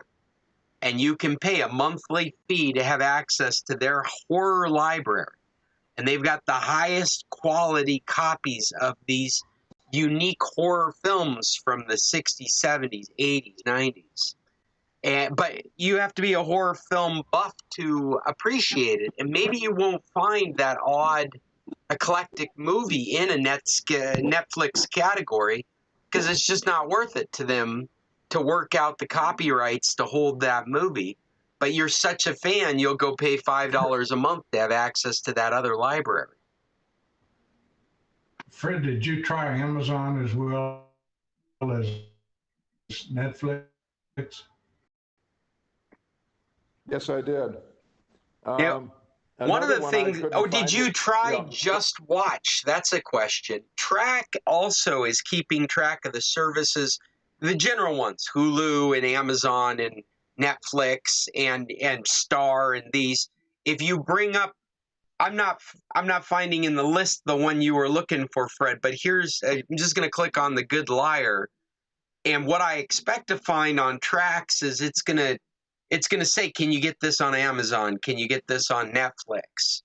and you can pay a monthly fee to have access to their horror library. And they've got the highest quality copies of these unique horror films from the 60s, 70s, 80s, 90s. But you have to be a horror film buff to appreciate it. And maybe you won't find that odd eclectic movie in a Netflix category, because it's just not worth it to them to work out the copyrights to hold that movie. But you're such a fan, you'll go pay $5 a month to have access to that other library. Fred, did you try Amazon as well as Netflix? Yes, I did. Yep. One of the one things, did you try Just Watch? That's a question. Track also is keeping track of the services, the general ones, Hulu and Amazon and Netflix and Star and these. If you bring up, I'm not finding in the list the one you were looking for, Fred, but I'm just going to click on The Good Liar. And what I expect to find on Tracks is it's going to say, can you get this on Amazon? Can you get this on Netflix?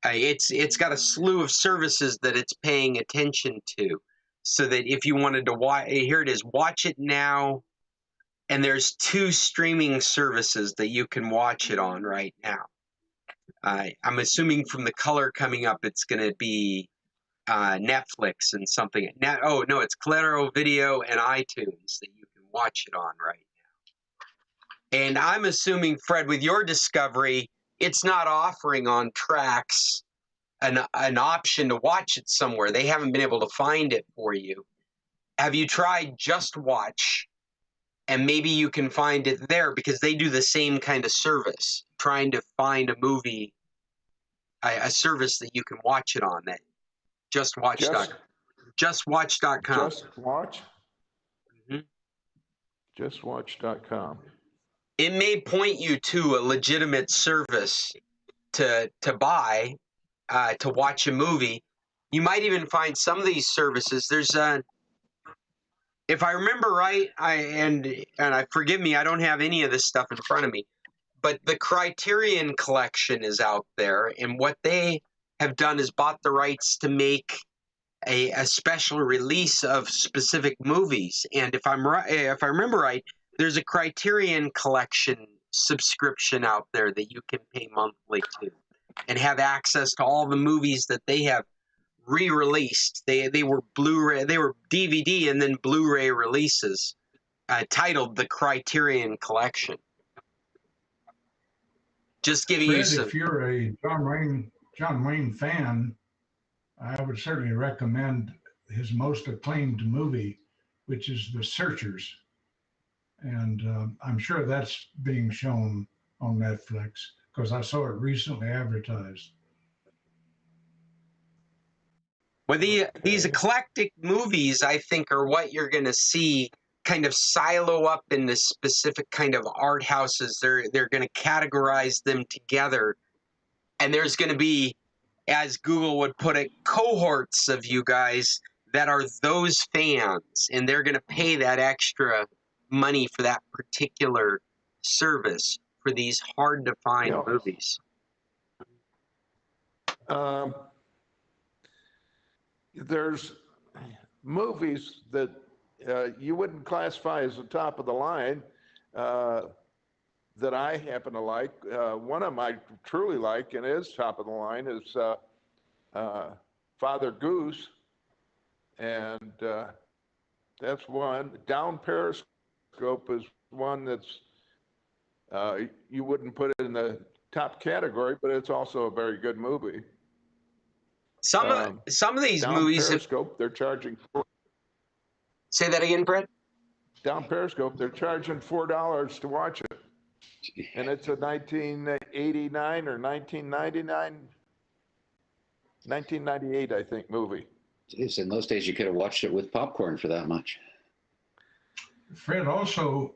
It's got a slew of services that it's paying attention to, so that if you wanted to watch, here it is, watch it now, and there's 2 streaming services that you can watch it on right now. I'm assuming from the color coming up, it's going to be Netflix and something. Oh no, it's Claro Video and iTunes that you can watch it on right now. And I'm assuming, Fred, with your discovery, it's not offering on Tracks an option to watch it somewhere. They haven't been able to find it for you. Have you tried Just Watch? And maybe you can find it there, because they do the same kind of service, trying to find a movie, a service that you can watch it on. That JustWatch.com. JustWatch.com. Just Watch? Mm-hmm. JustWatch.com. It may point you to a legitimate service to buy, to watch a movie. You might even find some of these services. There's if I remember right, and forgive me, I don't have any of this stuff in front of me, but the Criterion Collection is out there, and what they have done is bought the rights to make a special release of specific movies. And if I remember right, there's a Criterion Collection subscription out there that you can pay monthly to, and have access to all the movies that they have re-released. They were Blu-ray, they were DVD and then Blu-ray releases, titled the Criterion Collection. Just giving Fred, you some. if you're a John Wayne fan, I would certainly recommend his most acclaimed movie, which is The Searchers. And I'm sure that's being shown on Netflix, because I saw it recently advertised. Well, these eclectic movies, I think, are what you're going to see kind of silo up into specific kind of art houses. They're going to categorize them together, and there's going to be, as Google would put it, cohorts of you guys that are those fans, and they're going to pay that extra money for that particular service for these hard to find movies. There's movies that you wouldn't classify as the top of the line that I happen to like. One of them I truly like and is top of the line is Father Goose, and that's one. Down Periscope is one that's you wouldn't put it in the top category, but it's also a very good movie. Some of these Down movies. Periscope, they're charging. Say that again, Brett. Down Periscope, they're charging $4 to watch it, and it's a 1989 or 1998, I think, movie. Jeez, in those days, you could have watched it with popcorn for that much. Fred, also,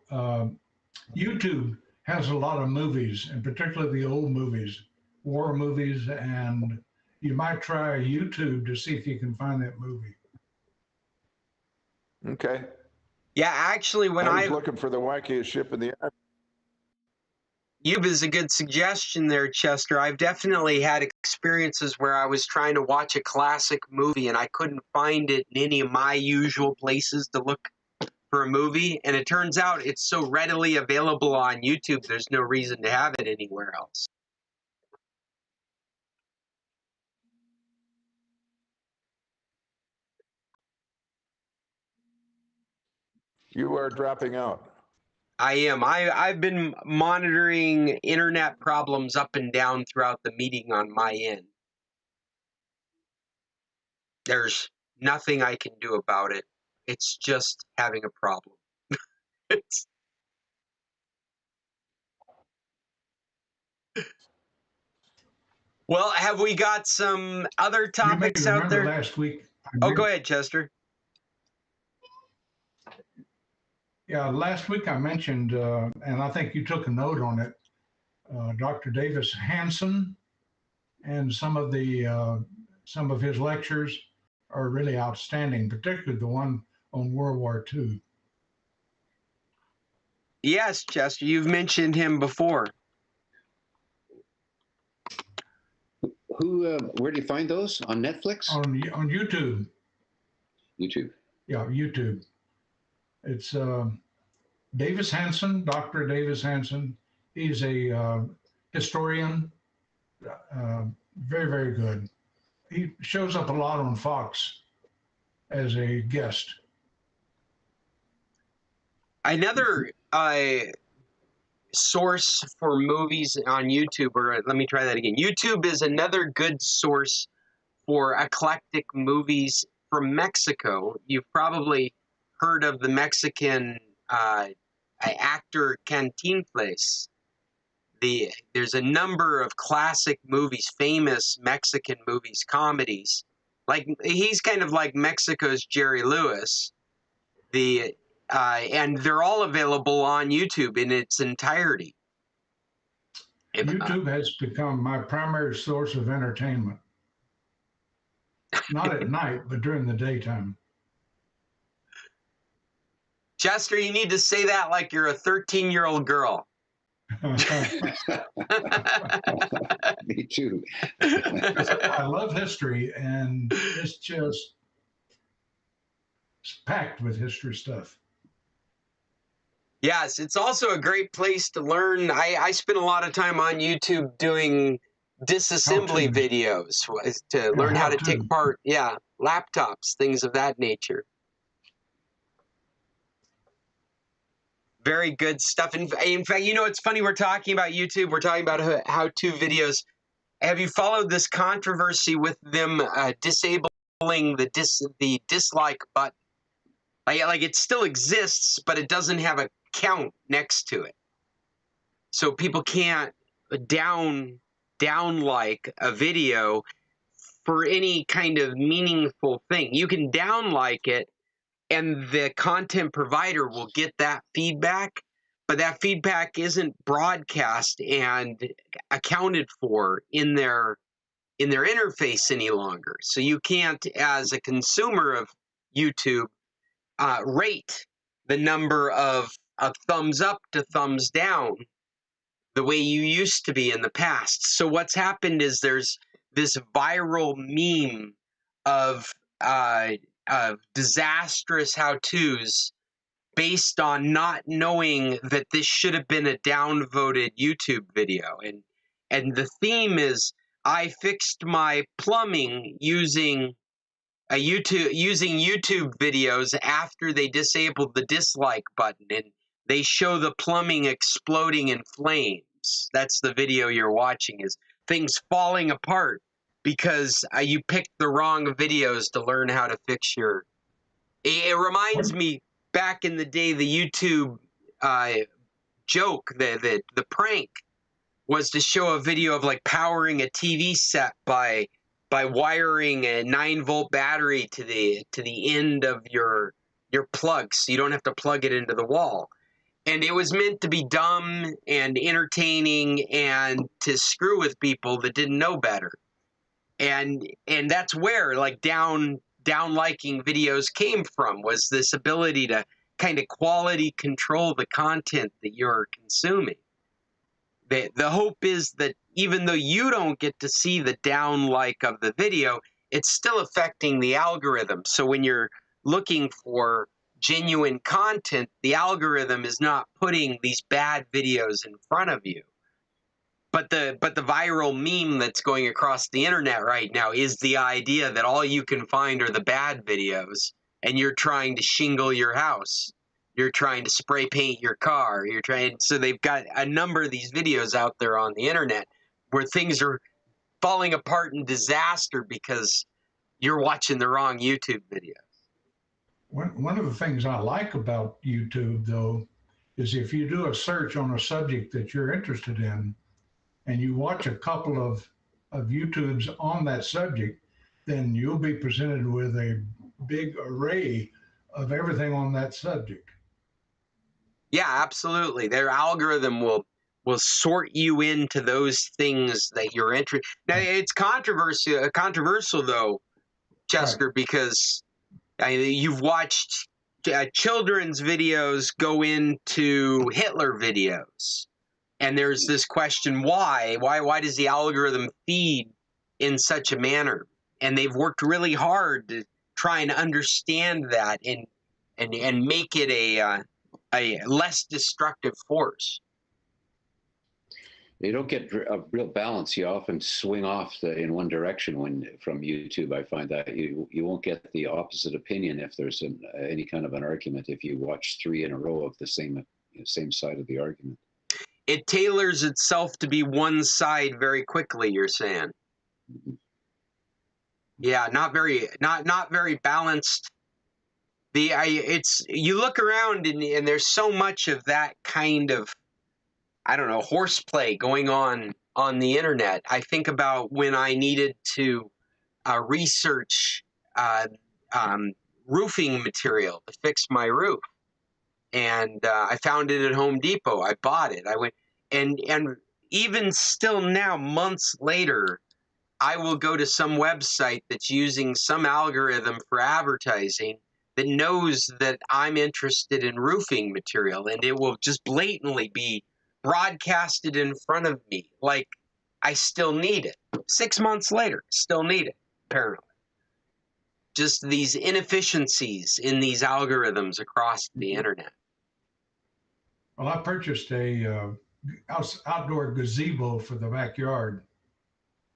YouTube has a lot of movies, and particularly the old movies, war movies, and you might try YouTube to see if you can find that movie. Okay. Yeah, actually, when I was looking for the wackiest ship in the air. YouTube is a good suggestion there, Chester. I've definitely had experiences where I was trying to watch a classic movie and I couldn't find it in any of my usual places to look for a movie. And it turns out it's so readily available on YouTube, there's no reason to have it anywhere else. You are dropping out. I am. I've been monitoring internet problems up and down throughout the meeting on my end. There's nothing I can do about it. It's just having a problem. Well, have we got some other topics you may out there? Last week. Oh, go ahead, Chester. Yeah, last week I mentioned, and I think you took a note on it, Dr. Davis Hanson, and some of his lectures are really outstanding, particularly the one on World War II. Yes, Chester, you've mentioned him before. Where do you find those? On Netflix? On YouTube. YouTube. Yeah, YouTube. It's Davis Hanson, Dr. Davis Hanson. He's a historian, very, very good. He shows up a lot on Fox as a guest. Another source for movies on YouTube, or let me try that again. YouTube is another good source for eclectic movies from Mexico. You've probably heard of the Mexican actor Cantinflas. There's a number of classic movies, famous Mexican movies, comedies. Like he's kind of like Mexico's Jerry Lewis. And they're all available on YouTube in its entirety. YouTube has become my primary source of entertainment. Not at night, but during the daytime. Chester, you need to say that like you're a 13-year-old girl. Me too. I love history, and it's just packed with history stuff. Yes, it's also a great place to learn. I spend a lot of time on YouTube doing disassembly videos to learn how to take apart, laptops, things of that nature. Very good stuff. In fact, you know, it's funny, we're talking about YouTube, we're talking about how-to videos. Have you followed this controversy with them disabling the dislike button? Like it still exists, but it doesn't have a count next to it. So people can't down like a video for any kind of meaningful thing. You can down like it, and the content provider will get that feedback, but that feedback isn't broadcast and accounted for in their interface any longer. So you can't, as a consumer of YouTube, rate the number of thumbs up to thumbs down the way you used to be in the past. So what's happened is there's this viral meme of disastrous how-tos based on not knowing that this should have been a downvoted YouTube video. And the theme is, I fixed my plumbing using YouTube videos after they disabled the dislike button, and they show the plumbing exploding in flames. That's the video you're watching, is things falling apart because you picked the wrong videos to learn how to fix your... It reminds me, back in the day, the YouTube joke, the prank, was to show a video of like powering a TV set by wiring a 9-volt battery to the end of your plug, so you don't have to plug it into the wall. And it was meant to be dumb and entertaining and to screw with people that didn't know better. And that's where like down liking videos came from, was this ability to kind of quality control the content that you're consuming. The hope is that even though you don't get to see the down like of the video, it's still affecting the algorithm. So when you're looking for genuine content, the algorithm is not putting these bad videos in front of you. But the viral meme that's going across the internet right now is the idea that all you can find are the bad videos, and you're trying to shingle your house. You're trying to spray paint your car. So they've got a number of these videos out there on the internet where things are falling apart in disaster because you're watching the wrong YouTube video. One of the things I like about YouTube, though, is if you do a search on a subject that you're interested in, and you watch a couple of of YouTubes on that subject, then you'll be presented with a big array of everything on that subject. Yeah, absolutely. Their algorithm will sort you into those things that you're interested. Now, it's controversial though, Chester, right, because you've watched children's videos go into Hitler videos, and there's this question: why does the algorithm feed in such a manner? And they've worked really hard to try and understand that and make it a less destructive force. You don't get a real balance. You often swing off in one direction from YouTube. I find that you won't get the opposite opinion if there's any kind of an argument. If you watch 3 in a row of the same side of the argument, it tailors itself to be one side very quickly. You're saying, mm-hmm. Yeah, not very balanced. You look around and there's so much of that kind of, I don't know, horseplay going on the internet. I think about when I needed to research roofing material to fix my roof, and I found it at Home Depot. I bought it. I went, and even still now, months later, I will go to some website that's using some algorithm for advertising that knows that I'm interested in roofing material, and it will just blatantly be broadcasted in front of me like I still need it. 6 months later, still need it, apparently. Just these inefficiencies in these algorithms across the internet. Well, I purchased a outdoor gazebo for the backyard,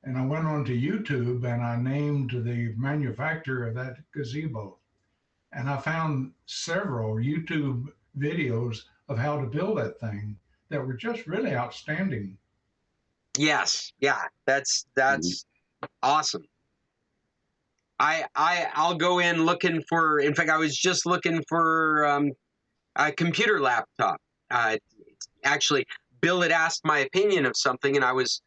and I went onto YouTube and I named the manufacturer of that gazebo. And I found several YouTube videos of how to build that thing that were just really outstanding. Yes, yeah, that's awesome. I'll go in looking for. In fact, I was just looking for a computer laptop. Actually, Bill had asked my opinion of something, and I was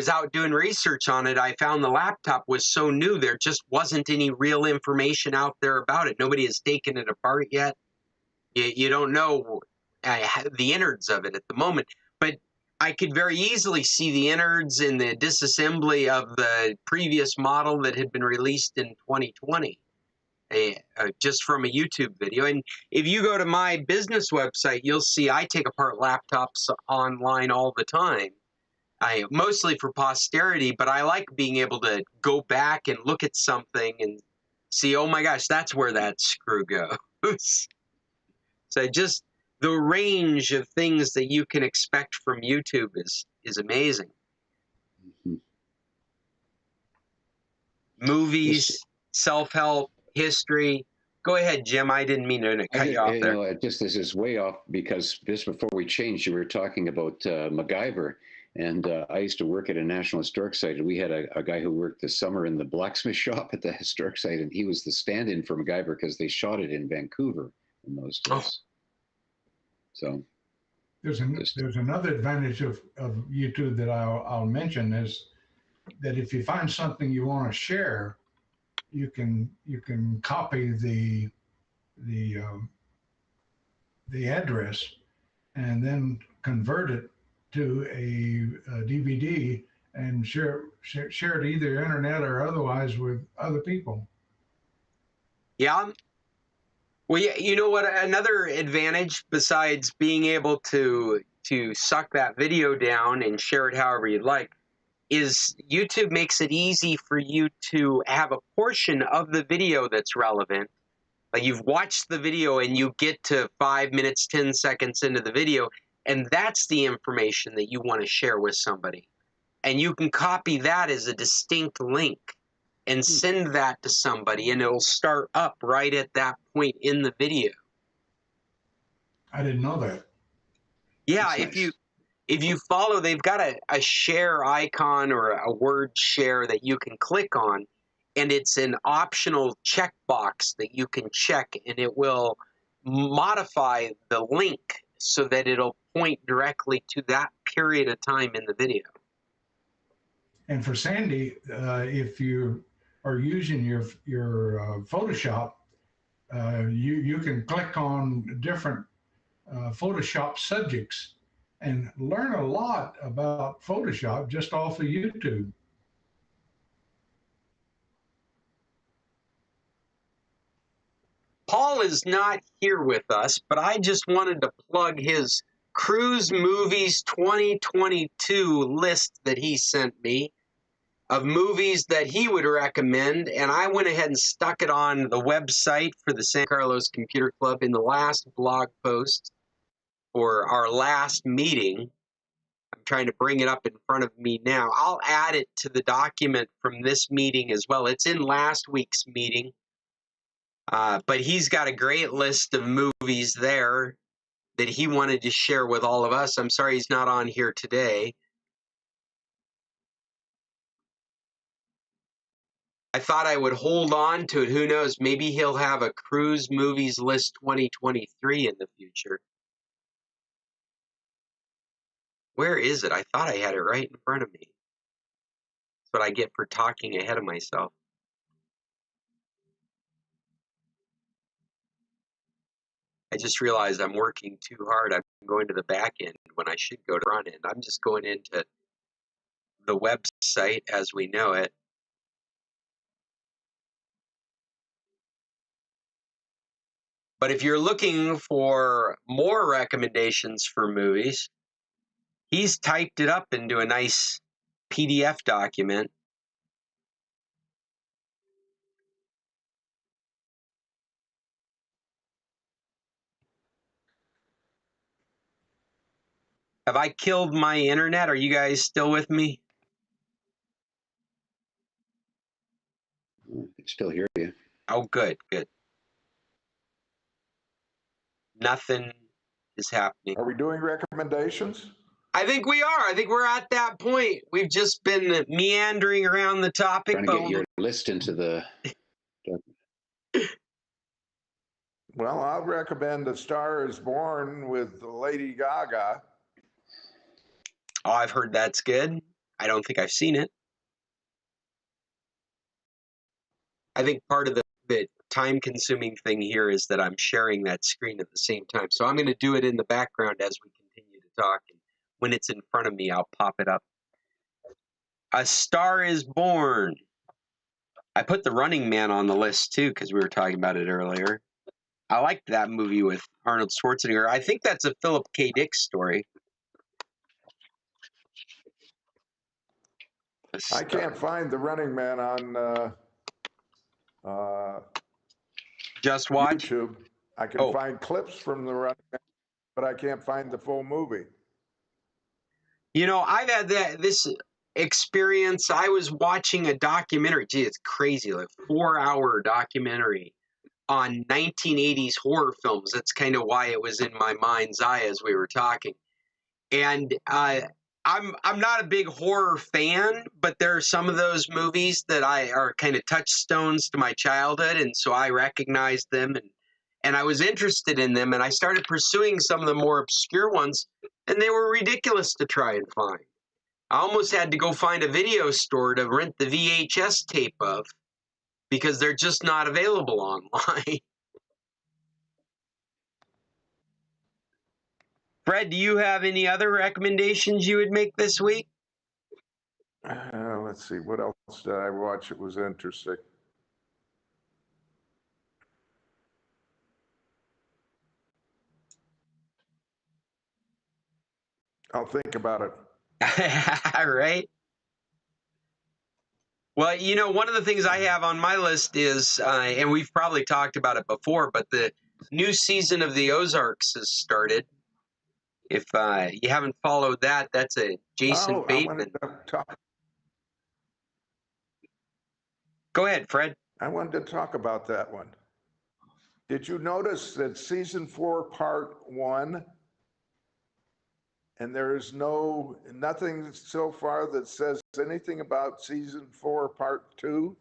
out doing research on it. I found the laptop was so new, there just wasn't any real information out there about it. Nobody has taken it apart yet. You don't know the innards of it at the moment. But I could very easily see the innards in the disassembly of the previous model that had been released in 2020, just from a YouTube video. And if you go to my business website, you'll see I take apart laptops online all the time. Mostly for posterity, but I like being able to go back and look at something and see, oh my gosh, that's where that screw goes. So just the range of things that you can expect from YouTube is amazing. Mm-hmm. Movies, self-help, history. Go ahead, Jim. I didn't mean to cut you off there. This is way off, because just before we changed, you were talking about MacGyver. And I used to work at a National Historic Site, and we had a guy who worked the summer in the blacksmith shop at the historic site, and he was the stand-in for MacGyver because they shot it in Vancouver in those days. Oh. So there's another advantage of YouTube that I'll mention, is that if you find something you want to share, you can copy the address and then convert it to a DVD and share it either internet or otherwise with other people. Yeah. Well, you know what? Another advantage besides being able to suck that video down and share it however you'd like is YouTube makes it easy for you to have a portion of the video that's relevant. Like you've watched the video and you get to 5 minutes, 10 seconds into the video, and that's the information that you want to share with somebody. And you can copy that as a distinct link and send that to somebody, and it'll start up right at that point in the video. I didn't know that. Yeah, that's nice. If you follow, they've got a share icon or a word share that you can click on, and it's an optional checkbox that you can check, and it will modify the link so that it'll point directly to that period of time in the video. And for Sandy, if you are using your Photoshop, you can click on different Photoshop subjects and learn a lot about Photoshop just off of YouTube. Paul is not here with us, but I just wanted to plug his Cruise Movies 2022 list that he sent me of movies that he would recommend, and I went ahead and stuck it on the website for the San Carlos Computer Club in the last blog post for our last meeting. I'm trying to bring it up in front of me now. I'll add it to the document from this meeting as well. It's in last week's meeting. But he's got a great list of movies there that he wanted to share with all of us. I'm sorry he's not on here today. I thought I would hold on to it. Who knows? Maybe he'll have a Cruise Movies List 2023 in the future. Where is it? I thought I had it right in front of me. That's what I get for talking ahead of myself. I just realized I'm working too hard. I'm going to the back end when I should go to the front end. I'm just going into the website as we know it. But if you're looking for more recommendations for movies, he's typed it up into a nice PDF document. Have I killed my internet? Are you guys still with me? I can still hear you. Oh, good, good. Nothing is happening. Are we doing recommendations? I think we are. I think we're at that point. We've just been meandering around the topic. Trying to get your list into the... Well, I'll recommend A Star is Born with Lady Gaga. Oh, I've heard that's good. I don't think I've seen it. I think part of the time-consuming thing here is that I'm sharing that screen at the same time. So I'm going to do it in the background as we continue to talk. And when it's in front of me, I'll pop it up. A Star is Born. I put The Running Man on the list, too, because we were talking about it earlier. I liked that movie with Arnold Schwarzenegger. I think that's a Philip K. Dick story. I can't find The Running Man on Just Watch. YouTube. I can find clips from The Running Man, but I can't find the full movie. You know, I've had this experience. I was watching a documentary. Gee, it's crazy, like 4-hour documentary on 1980s horror films. That's kind of why it was in my mind's eye as we were talking. And I'm not a big horror fan, but there are some of those movies that are kind of touchstones to my childhood, and so I recognized them and I was interested in them, and I started pursuing some of the more obscure ones, and they were ridiculous to try and find. I almost had to go find a video store to rent the VHS tape of because they're just not available online. Fred, do you have any other recommendations you would make this week? Let's see, what else did I watch? It was interesting. I'll think about it. All right. Well, you know, one of the things I have on my list is, and we've probably talked about it before, but the new season of The Ozarks has started. If you haven't followed that, that's a Jason Bateman. Go ahead, Fred. I wanted to talk about that one. Did you notice that season 4, part 1, and there is nothing so far that says anything about season 4, part 2?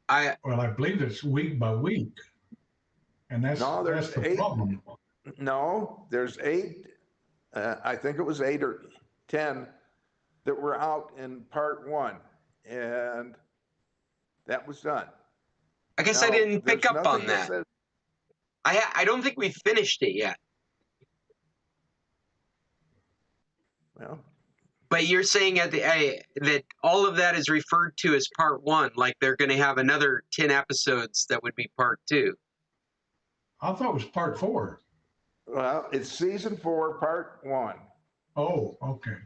Well, I believe it's week by week, and that's the problem. No, there's 8. I think it was 8 or 10 that were out in part one, and that was done. I guess Now, I didn't there's pick up on nothing that. says, I don't think we finished it yet. well, But you're saying that all of that is referred to as part one, like they're going to have another 10 episodes that would be part two. I thought it was part 4. well, it's season 4, part 1. Oh, okay.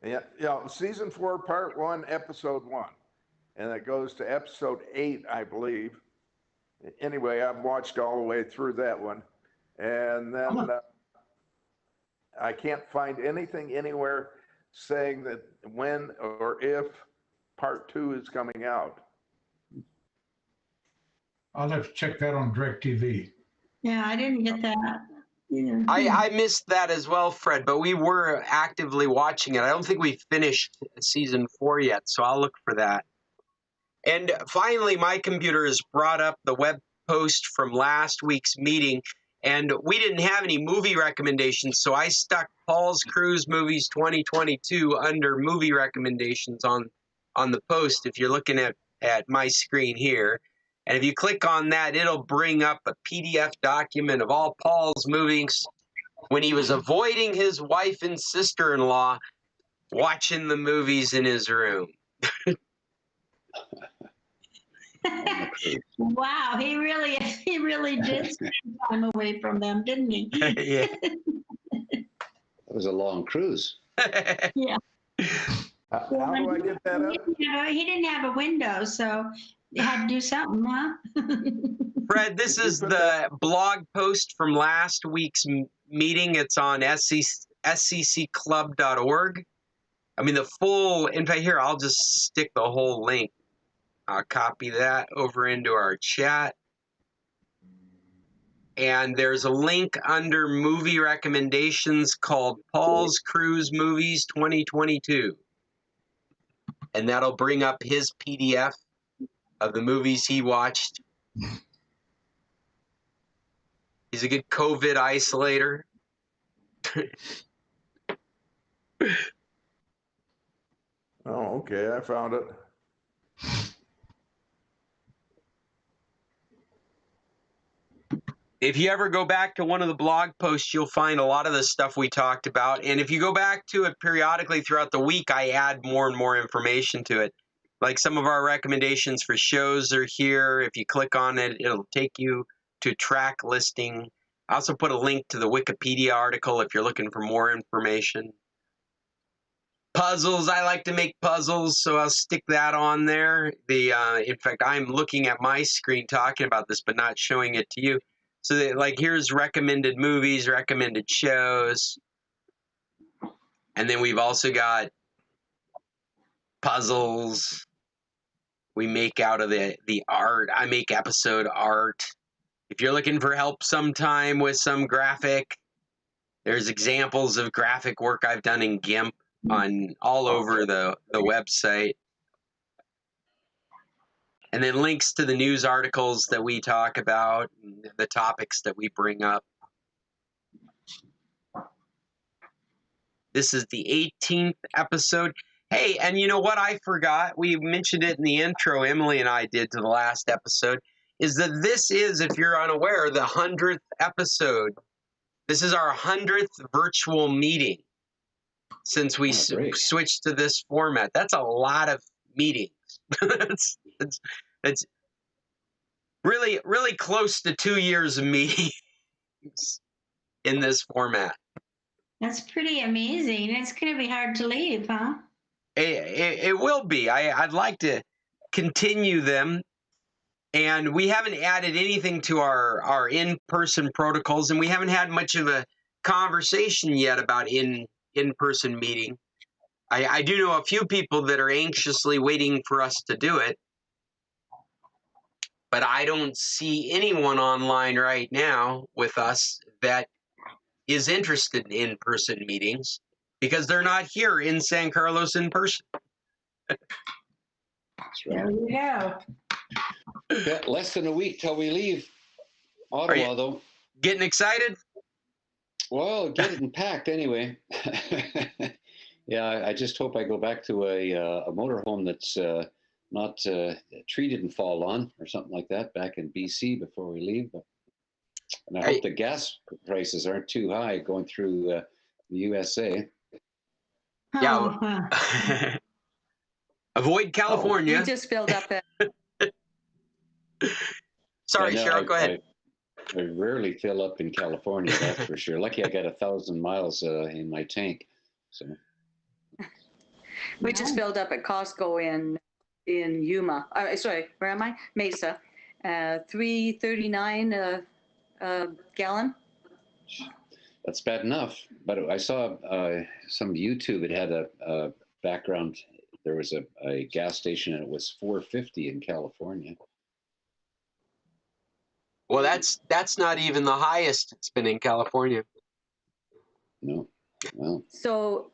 Yeah, season 4, part 1, episode 1. And it goes to episode 8, I believe. Anyway, I've watched all the way through that one. And then I can't find anything anywhere saying that when or if part 2 is coming out. I'll have to check that on DirecTV. Yeah, I didn't get that either. I missed that as well, Fred, but we were actively watching it. I don't think we finished season 4 yet, so I'll look for that. And finally, my computer has brought up the web post from last week's meeting, and we didn't have any movie recommendations, so I stuck Paul's Cruise Movies 2022 under movie recommendations on the post if you're looking at my screen here. And if you click on that, it'll bring up a PDF document of all Paul's movies when he was avoiding his wife and sister-in-law watching the movies in his room. Wow, he really did spend time away from them, didn't he? Yeah. That was a long cruise. Yeah. How do I get that up? He didn't have a window, so you had to do something, huh? Fred, this is the blog post from last week's meeting. It's on scclub.org. I mean, the full, in fact, here, I'll just stick the whole link. I'll copy that over into our chat. And there's a link under movie recommendations called Paul's Cruise Movies 2022. And that'll bring up his PDF of the movies he watched. He's a good COVID isolator. Oh, okay, I found it. If you ever go back to one of the blog posts, you'll find a lot of the stuff we talked about. And if you go back to it periodically throughout the week, I add more and more information to it. Like some of our recommendations for shows are here. If you click on it, it'll take you to a track listing. I also put a link to the Wikipedia article if you're looking for more information. Puzzles, I like to make puzzles, so I'll stick that on there. In fact, I'm looking at my screen talking about this, but not showing it to you. So that, like, here's recommended movies, recommended shows. And then we've also got puzzles. We make out of the art. I make episode art. If you're looking for help sometime with some graphic, there's examples of graphic work I've done in GIMP on all over the website. And then links to the news articles that we talk about, the topics that we bring up. This is the 18th episode. Hey, and you know what I forgot? We mentioned it in the intro, Emily and I did to the last episode, is that this is, if you're unaware, the 100th episode. This is our 100th virtual meeting since we switched to this format. That's a lot of meetings. It's really, really close to 2 years of meetings in this format. That's pretty amazing. It's going to be hard to leave, huh? It will be. I'd like to continue them. And we haven't added anything to our in-person protocols, and we haven't had much of a conversation yet about in-person meeting. I do know a few people that are anxiously waiting for us to do it. But I don't see anyone online right now with us that is interested in in-person meetings because they're not here in San Carlos in person. There you go. Yeah, less than a week till we leave Ottawa, though. Getting excited? Well, getting packed anyway. Yeah, I just hope I go back to a motorhome that's not treated and fall on or something like that back in BC before we leave. And I hope the gas prices aren't too high going through the USA. Yeah. Oh, Avoid California. You just filled up at Sorry, Yeah, no, Cheryl, go ahead. I rarely fill up in California, that's for sure. Lucky I got 1,000 miles in my tank. So we just filled up at Costco in Yuma. Sorry, where am I? Mesa. $3.39 a gallon. that's bad enough. But I saw some YouTube. It had a background. There was a gas station, and it was $4.50 in California. Well, that's not even the highest it's been in California. No, well. So,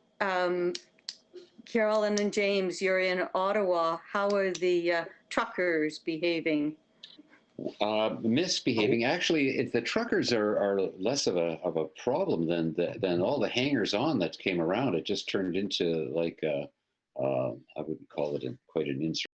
Carolyn and James, you're in Ottawa. How are the truckers behaving? Misbehaving. Actually, the truckers are less of a problem than all the hangers-on that came around. It just turned into like I wouldn't call it quite an insurrection.